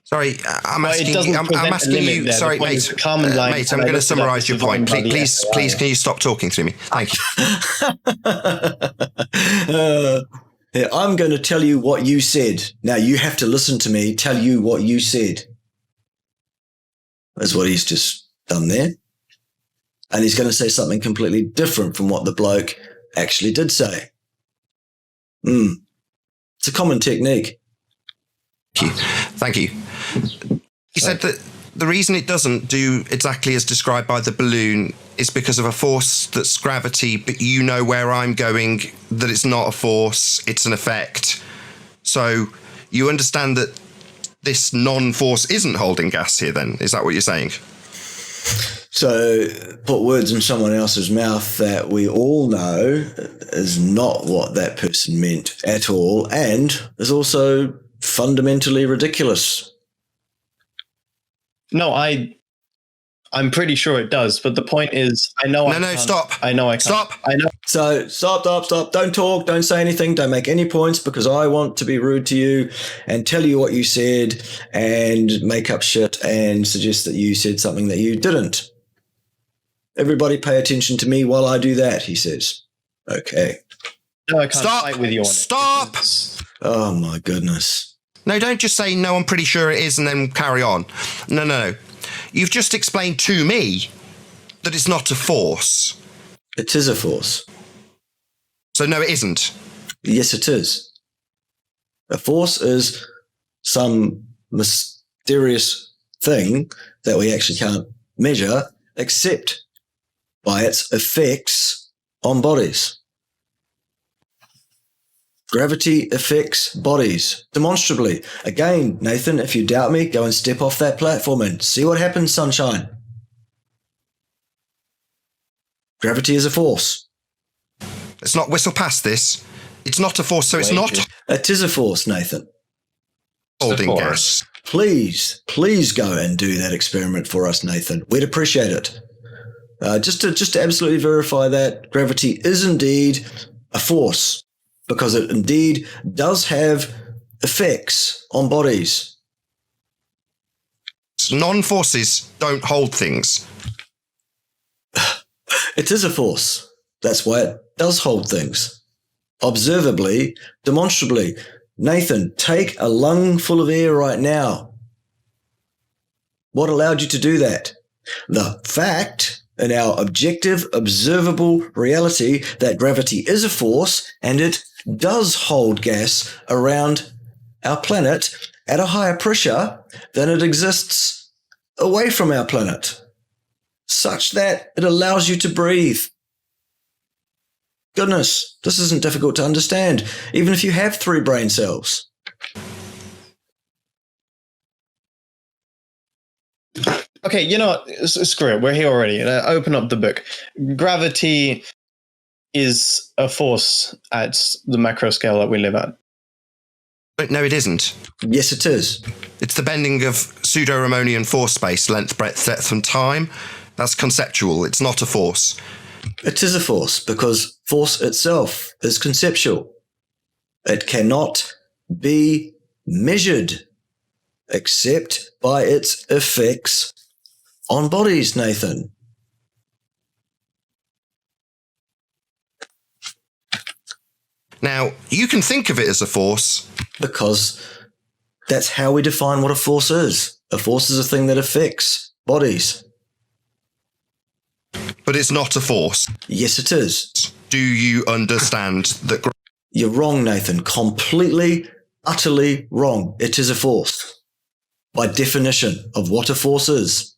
Sorry, I'm asking you. There. Sorry, mate. Mate, I'm going to summarise your point. Please, can you stop talking through me? Thank you. Yeah, I'm going to tell you what you said. Now you have to listen to me tell you what you said. That's what he's just done there. And he's going to say something completely different from what the bloke actually did say. It's a common technique. Thank you. He said that the reason it doesn't do exactly as described by the balloon is because of a force that's gravity, but you know where I'm going, that it's not a force, it's an effect. So you understand that this non-force isn't holding gas here then? Is that what you're saying? So put words in someone else's mouth that we all know is not what that person meant at all and is also fundamentally ridiculous. No, I'm pretty sure it does, but the point is, I know. Stop. I know I can't. Stop. I know. So stop. Don't talk. Don't say anything. Don't make any points because I want to be rude to you and tell you what you said and make up shit and suggest that you said something that you didn't. Everybody pay attention to me while I do that, he says. Okay. No, I can't fight with you on it. Stop. Oh, my goodness. No, don't just say, no, I'm pretty sure it is, and then carry on. No. You've just explained to me that it's not a force. It is a force. So, no, it isn't. Yes, it is. A force is some mysterious thing that we actually can't measure except by its effects on bodies. Gravity affects bodies demonstrably. Again, Nathan, if you doubt me, go and step off that platform and see what happens, sunshine. Gravity is a force. Let's not whistle past this. It's not a force, so it's not. It is a force, Nathan. Holding gas. Please go and do that experiment for us, Nathan. We'd appreciate it. Just to absolutely verify that gravity is indeed a force. Because it indeed does have effects on bodies. Non-forces don't hold things. It is a force. That's why it does hold things. Observably, demonstrably. Nathan, take a lung full of air right now. What allowed you to do that? The fact in our objective, observable reality that gravity is a force and it does hold gas around our planet at a higher pressure than it exists away from our planet, such that it allows you to breathe. Goodness, this isn't difficult to understand, even if you have 3 brain cells. Okay, you know what? Screw it. We're here already. Open up the book. Gravity is a force at the macro scale that we live at. No, it isn't. Yes, it is. It's the bending of pseudo-Ramonian force space, length, breadth, depth, and time. That's conceptual. It's not a force. It is a force because force itself is conceptual. It cannot be measured. except by its effects on bodies, Nathan. Now, you can think of it as a force. Because that's how we define what a force is. A force is a thing that affects bodies. But it's not a force. Yes, it is. Do you understand that You're wrong, Nathan. Completely, utterly wrong. It is a force. By definition of what a force is.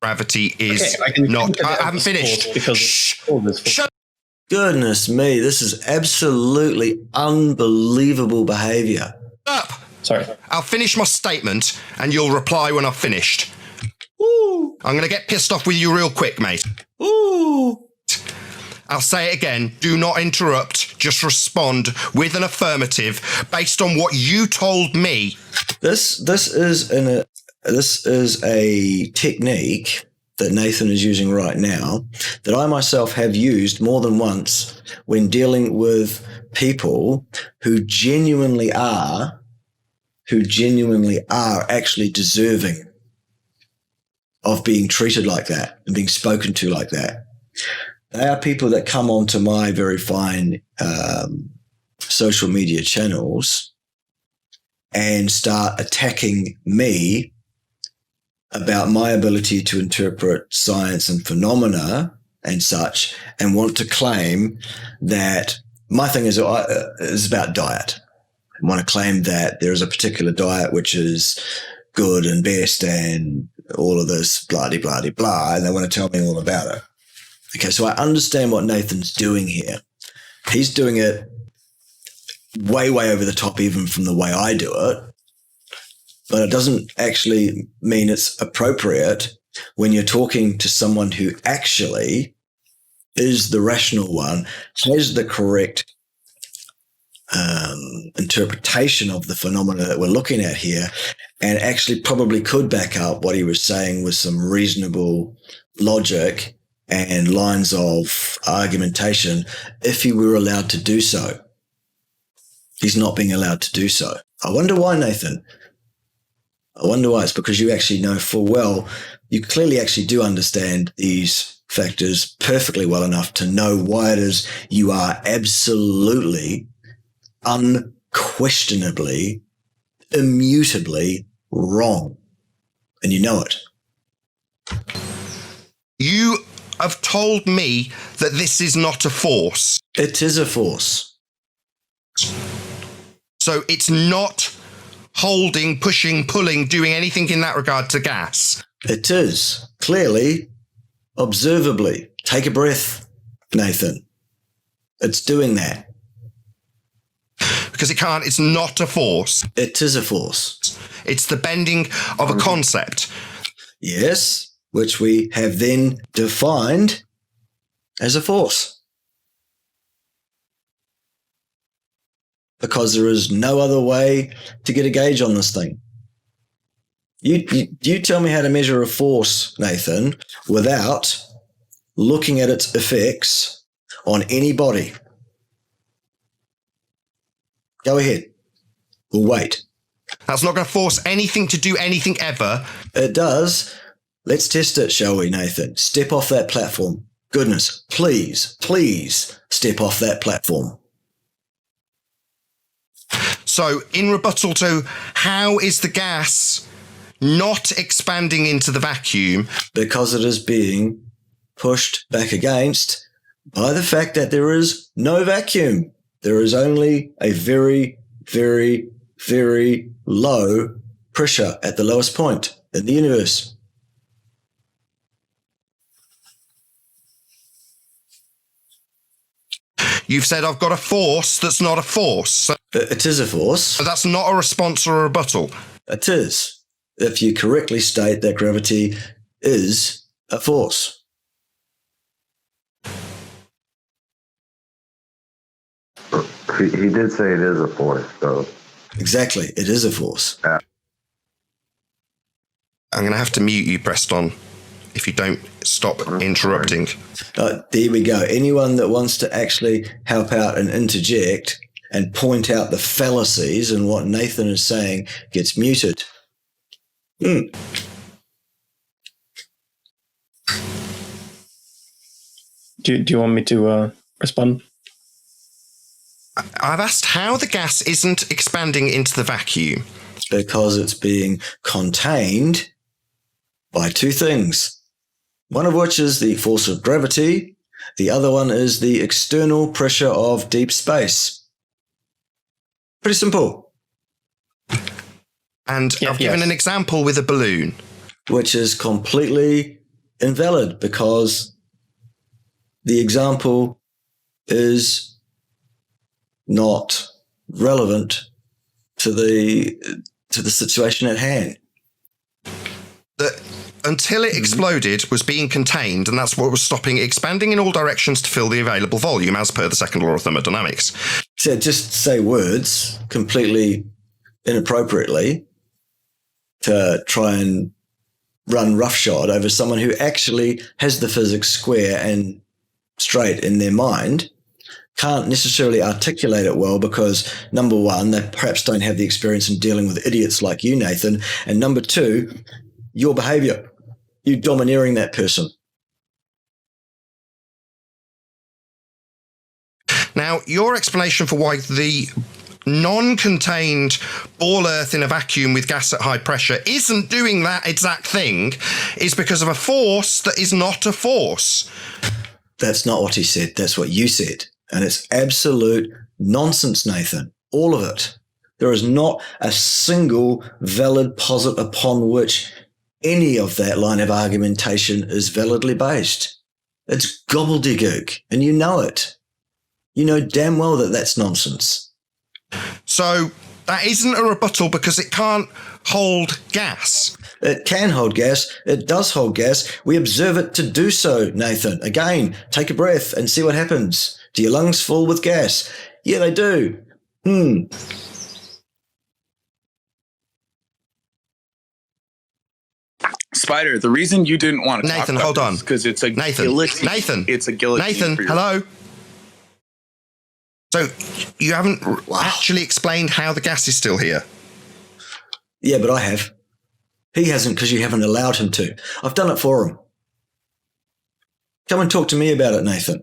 gravity is Okay, not... I haven't finished. Shut Goodness me, this is absolutely unbelievable behavior. up! Sorry. I'll finish my statement and you'll reply when I've finished. Ooh, I'm going to get pissed off with you real quick, mate. ooh. I'll say it again. Do not interrupt. Just respond with an affirmative based on what you told me. This is a technique that Nathan is using right now that I myself have used more than once when dealing with people who genuinely are actually deserving of being treated like that and being spoken to like that. They are people that come onto my very fine social media channels and start attacking me about my ability to interpret science and phenomena and such, and want to claim that my thing is about diet. I want to claim that there is a particular diet which is good and best and all of this blah, and they want to tell me all about it. Okay, so I understand what Nathan's doing here. He's doing it way, way over the top, even from the way I do it. But it doesn't actually mean it's appropriate when you're talking to someone who actually is the rational one, has the correct interpretation of the phenomena that we're looking at here, and actually probably could back up what he was saying with some reasonable logic and lines of argumentation if he were allowed to do so. He's not being allowed to do so. I wonder why, Nathan. I wonder why. It's because you actually know full well, you clearly actually do understand these factors perfectly well enough to know why it is you are absolutely, unquestionably, immutably wrong. And you know it. You have told me that this is not a force. It is a force. So it's not holding, pushing, pulling, doing anything in that regard to gas. It is. Clearly, observably. Take a breath, Nathan. It's doing that. Because it can't, it's not a force. It is a force. It's the bending of a concept. Yes, which we have then defined as a force. Because there is no other way to get a gauge on this thing. You tell me how to measure a force, Nathan, without looking at its effects on any body. Go ahead. We'll wait. That's not going to force anything to do anything ever. It does. Let's test it, shall we, Nathan? Step off that platform. Goodness, please step off that platform. So, in rebuttal to how is the gas not expanding into the vacuum? Because it is being pushed back against by the fact that there is no vacuum. There is only a very, very, very low pressure at the lowest point in the universe. You've said I've got a force that's not a force. It is a force. So that's not a response or a rebuttal. It is, if you correctly state that gravity is a force. He did say it is a force, so. Exactly, it is a force. Yeah. I'm going to have to mute you, Preston, if you don't stop interrupting. There we go. Anyone that wants to actually help out and interject, and point out the fallacies in what Nathan is saying gets muted. Do you want me to respond? I've asked how the gas isn't expanding into the vacuum. Because it's being contained by two things. One of which is the force of gravity. The other one is the external pressure of deep space. Pretty simple. And I've given an example with a balloon. Which is completely invalid because the example is not relevant to the situation at hand. Until it exploded was being contained, and that's what was stopping it expanding in all directions to fill the available volume, as per the second law of thermodynamics. So just say words completely inappropriately to try and run roughshod over someone who actually has the physics square and straight in their mind, can't necessarily articulate it well because, number one, they perhaps don't have the experience in dealing with idiots like you, Nathan, and number two, your behavior, you domineering that person. Now, your explanation for why the non-contained ball earth in a vacuum with gas at high pressure isn't doing that exact thing is because of a force that is not a force. That's not what he said. That's what you said. And it's absolute nonsense, Nathan. All of it. There is not a single valid posit upon which any of that line of argumentation is validly based. It's gobbledygook, and you know it. You know damn well that that's nonsense. So that isn't a rebuttal because it can't hold gas. It can hold gas. It does hold gas. We observe it to do so, Nathan. Again, take a breath and see what happens. Do your lungs full with gas? Yeah, they do. Spider, the reason you didn't want to Nathan, talk hold about on. Because it's a Nathan, guillotine. Nathan, it's a guillotine. Nathan, hello. So you haven't actually explained how the gas is still here. Yeah, but I have. He hasn't because you haven't allowed him to. I've done it for him. Come and talk to me about it, Nathan,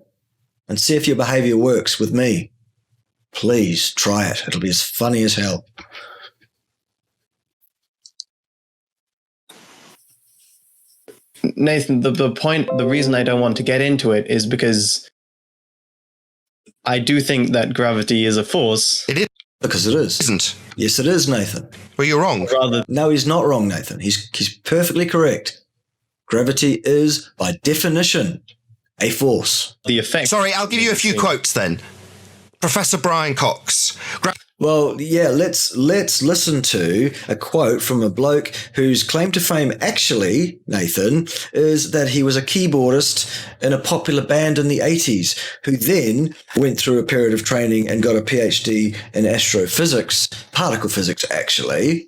and see if your behavior works with me. Please try it. It'll be as funny as hell. Nathan, the reason I don't want to get into it is because I do think that gravity is a force. It is. Because it is. Isn't. Yes, it is, Nathan. Well, you're wrong. No, he's not wrong, Nathan. He's perfectly correct. Gravity is, by definition, a force. The effect. Sorry, I'll give you a few quotes then. Professor Brian Cox. Well, yeah, let's listen to a quote from a bloke whose claim to fame actually, Nathan, is that he was a keyboardist in a popular band in the 80s, who then went through a period of training and got a PhD in astrophysics, particle physics actually,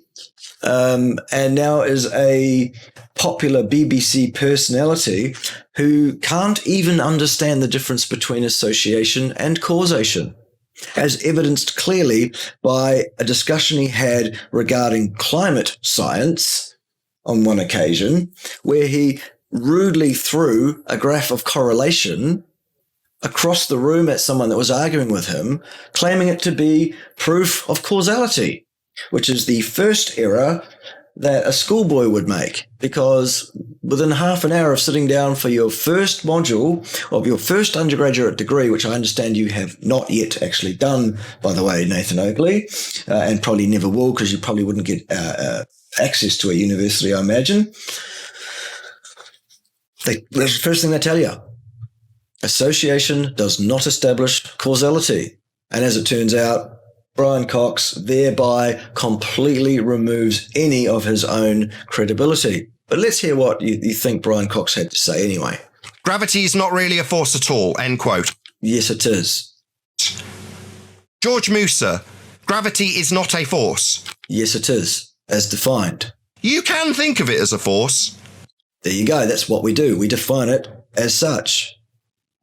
and now is a popular BBC personality who can't even understand the difference between association and causation, as evidenced clearly by a discussion he had regarding climate science on one occasion, where he rudely threw a graph of correlation across the room at someone that was arguing with him, claiming it to be proof of causality, which is the first error that a schoolboy would make, because within half an hour of sitting down for your first module of your first undergraduate degree, which I understand you have not yet actually done, by the way, Nathan Oakley, and probably never will because you probably wouldn't get access to a university, I imagine. That's the first thing they tell you. Association does not establish causality. And as it turns out, Brian Cox thereby completely removes any of his own credibility. But let's hear what you think Brian Cox had to say anyway. Gravity is not really a force at all, end quote. Yes, it is. George Musa, gravity is not a force. Yes, it is, as defined. You can think of it as a force. There you go. That's what we do. We define it as such.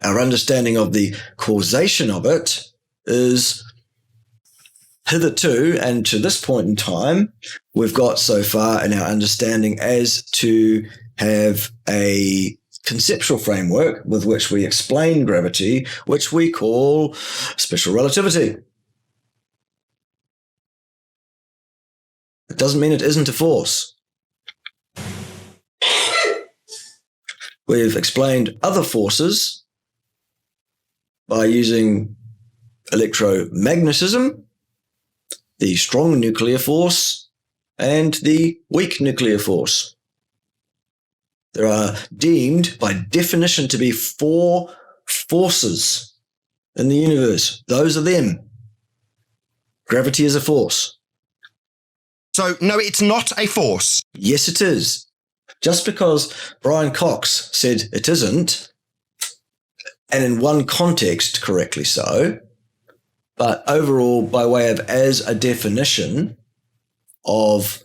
Our understanding of the causation of it is hitherto and to this point in time, we've got so far in our understanding as to have a conceptual framework with which we explain gravity, which we call special relativity. It doesn't mean it isn't a force. We've explained other forces by using electromagnetism, the strong nuclear force, and the weak nuclear force. There are deemed by definition to be 4 forces in the universe. Those are them. Gravity is a force. So, no, it's not a force. Yes, it is. Just because Brian Cox said it isn't, and in one context correctly so, but overall by way of as a definition of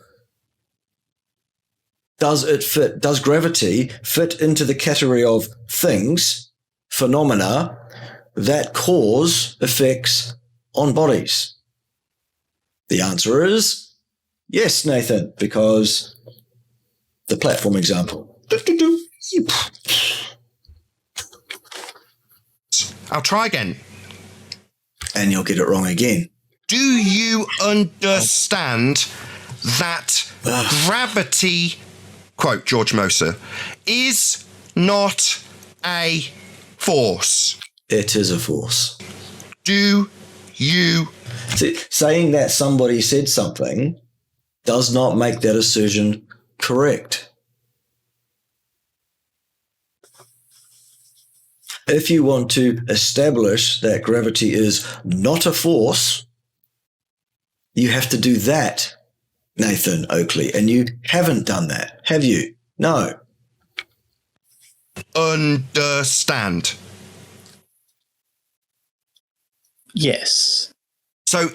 does gravity fit into the category of things, phenomena that cause effects on bodies? The answer is yes, Nathan, because the platform example. I'll try again. And you'll get it wrong again. Do you understand that gravity, quote George Moser, is not a force? It is a force. Do you? See, saying that somebody said something does not make that assertion correct. If you want to establish that gravity is not a force, you have to do that, Nathan Oakley, and you haven't done that, have you? No. Understand. Yes. So,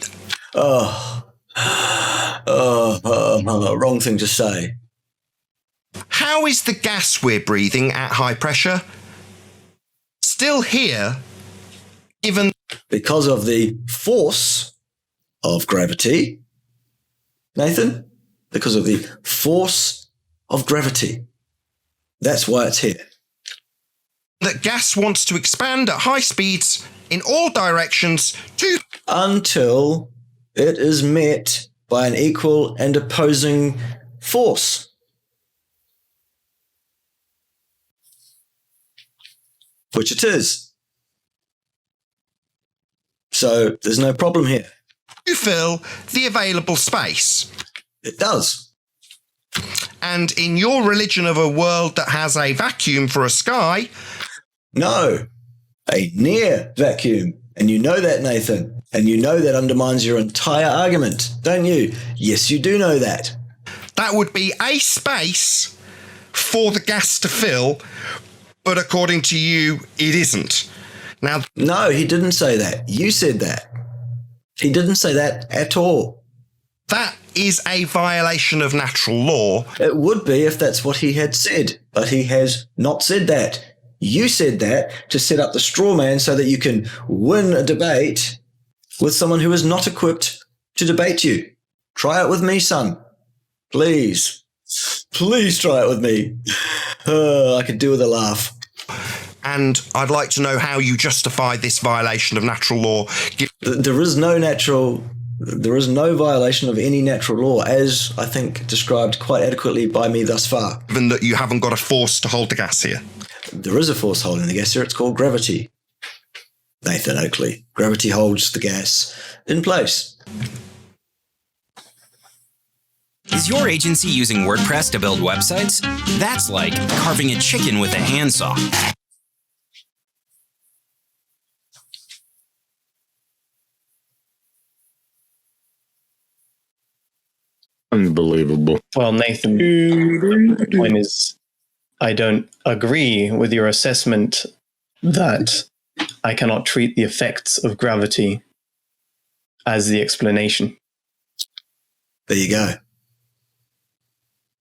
wrong thing to say. how is the gas we're breathing at high pressure still here, given? Because of the force of gravity, Nathan, because of the force of gravity. That's why it's here. That gas wants to expand at high speeds in all directions to... Until it is met by an equal and opposing force. Which it is. So there's no problem here. To fill the available space. It does. And in your religion of a world that has a vacuum for a sky... No, a near vacuum. And you know that, Nathan. And you know that undermines your entire argument, don't you? Yes, you do know that. That would be a space for the gas to fill, but according to you, it isn't. Now, no, he didn't say that. You said that. He didn't say that at all. That is a violation of natural law. It would be if that's what he had said, but he has not said that. You said that to set up the straw man so that you can win a debate with someone who is not equipped to debate you. Try it with me, son. Please. Please try it with me. I could do with a laugh. And I'd like to know how you justify this violation of natural law. There is no violation of any natural law, as I think described quite adequately by me thus far. Given that you haven't got a force to hold the gas here. There is a force holding the gas here. It's called gravity. Nathan Oakley. Gravity holds the gas in place. Is your agency using WordPress to build websites? That's like carving a chicken with a handsaw. Unbelievable. Well, Nathan, the point is, I don't agree with your assessment that I cannot treat the effects of gravity as the explanation. There you go.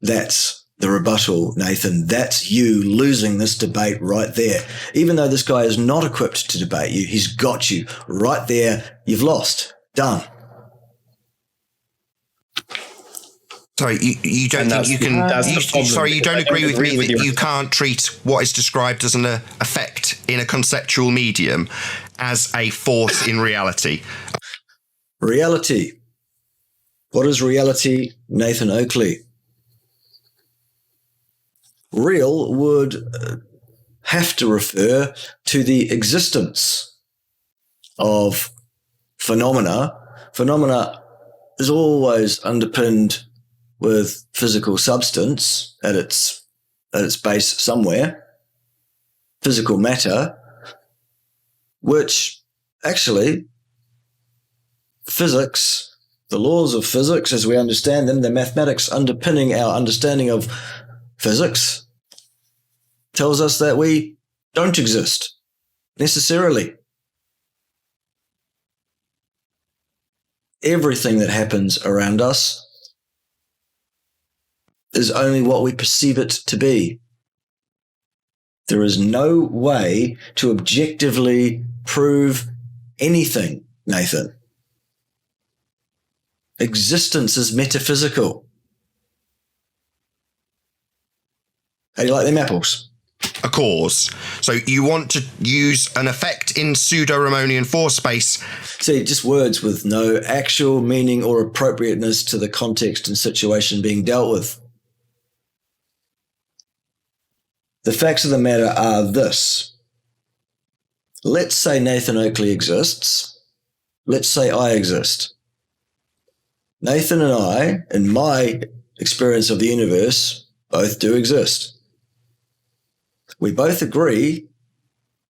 That's the rebuttal, Nathan. That's you losing this debate right there. Even though this guy is not equipped to debate you, he's got you right there. You've lost. Done. Sorry, you don't think you can. You don't agree with me that you can't treat what is described as an effect in a conceptual medium as a force in reality. Reality. What is reality, Nathan Oakley? Real would have to refer to the existence of phenomena. Phenomena is always underpinned with physical substance at its base somewhere, physical matter, which actually physics, the laws of physics as we understand them, the mathematics underpinning our understanding of physics, tells us that we don't exist necessarily. Everything that happens around us is only what we perceive it to be. There is no way to objectively prove anything, Nathan. Existence is metaphysical. How do you like them apples? A cause. So you want to use an effect in pseudo-Riemannian force space. See, just words with no actual meaning or appropriateness to the context and situation being dealt with. The facts of the matter are this. Let's say Nathan Oakley exists. Let's say I exist. Nathan and I, in my experience of the universe, both do exist. We both agree,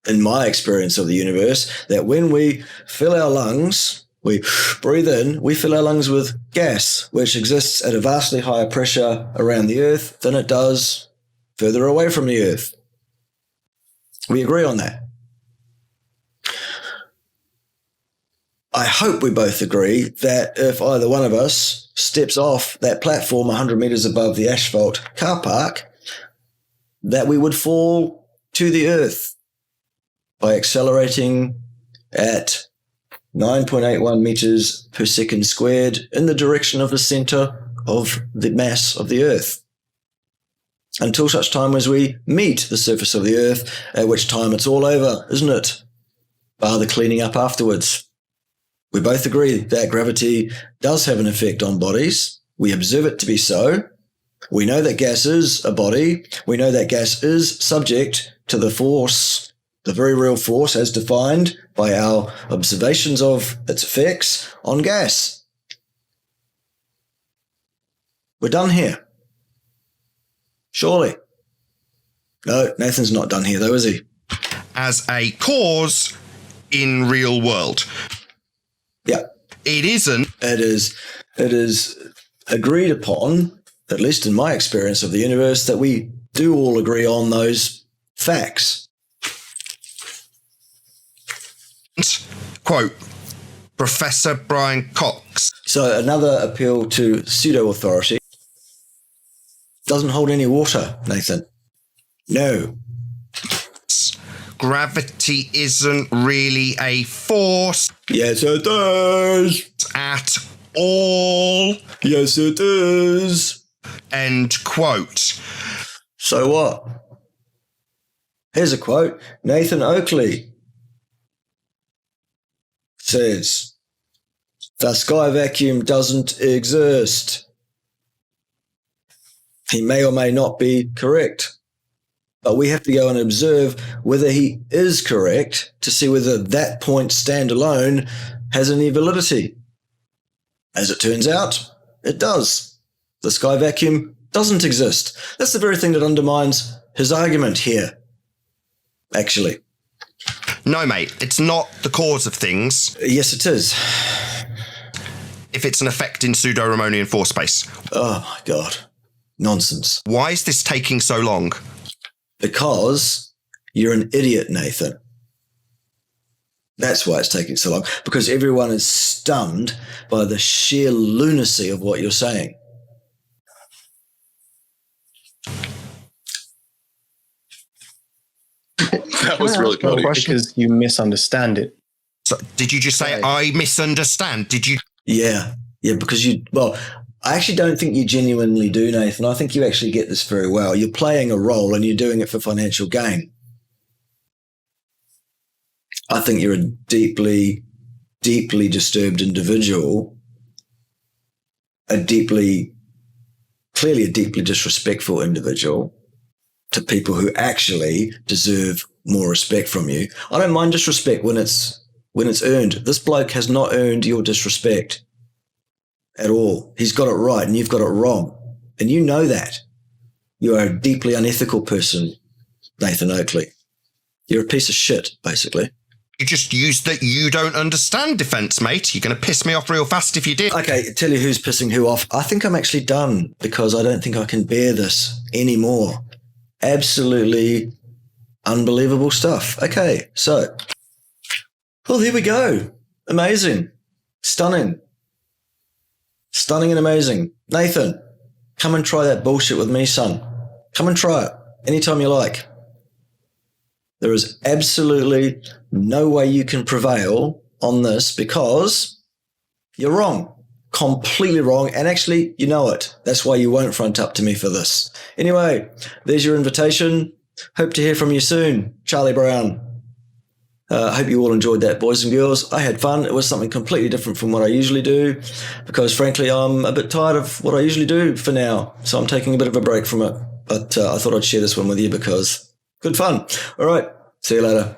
in my experience of the universe, that when we fill our lungs, we breathe in, we fill our lungs with gas, which exists at a vastly higher pressure around the Earth than it does further away from the Earth. We agree on that. I hope we both agree that if either one of us steps off that platform 100 meters above the asphalt car park, that we would fall to the earth by accelerating at 9.81 meters per second squared in the direction of the center of the mass of the earth, until such time as we meet the surface of the earth, at which time it's all over, isn't it? Bar the cleaning up afterwards. We both agree that gravity does have an effect on bodies. We observe it to be so. We know that gas is a body. We know that gas is subject to the force, the very real force as defined by our observations of its effects on gas. We're done here. Surely. No, Nathan's not done here though, is he? As a cause in real world. Yeah. It isn't. It is agreed upon, at least in my experience of the universe, that we do all agree on those facts. Quote, Professor Brian Cox. So another appeal to pseudo-authority doesn't hold any water, Nathan. No. Gravity isn't really a force. Yes, it is. At all. Yes, it is. End quote. So what? Here's a quote. Nathan Oakley says, the sky vacuum doesn't exist. He may or may not be correct, but we have to go and observe whether he is correct to see whether that point standalone has any validity. As it turns out, it does. The sky vacuum doesn't exist. That's the very thing that undermines his argument here, actually. No, mate, it's not the cause of things. Yes, it is. If it's an effect in pseudo-Riemannian force space. Oh, my God. Nonsense. Why is this taking so long? Because you're an idiot, Nathan. That's why it's taking so long. Because everyone is stunned by the sheer lunacy of what you're saying. That was really funny. Because you misunderstand it. So, did you just say, I misunderstand? Did you? Yeah, because I actually don't think you genuinely do, Nathan. I think you actually get this very well. You're playing a role and you're doing it for financial gain. I think you're a deeply, deeply disturbed individual, clearly a deeply disrespectful individual to people who actually deserve more respect from you. I don't mind disrespect when it's earned. This bloke has not earned your disrespect at all. He's got it right and you've got it wrong. And you know that. You are a deeply unethical person, Nathan Oakley. You're a piece of shit, basically. You just used that you don't understand defense, mate. You're going to piss me off real fast if you did. Okay, tell you who's pissing who off. I think I'm actually done because I don't think I can bear this anymore. Absolutely unbelievable stuff. Okay, so, well, here we go. Amazing. Stunning. Stunning and amazing. Nathan, come and try that bullshit with me, son. Come and try it anytime you like. There is absolutely no way you can prevail on this because you're wrong. Completely wrong. And actually, you know it. That's why you won't front up to me for this. Anyway, there's your invitation. Hope to hear from you soon. Charlie Brown. I hope you all enjoyed that, boys and girls. I had fun. It was something completely different from what I usually do because, frankly, I'm a bit tired of what I usually do for now. So I'm taking a bit of a break from it. But I thought I'd share this one with you because good fun. All right. See you later.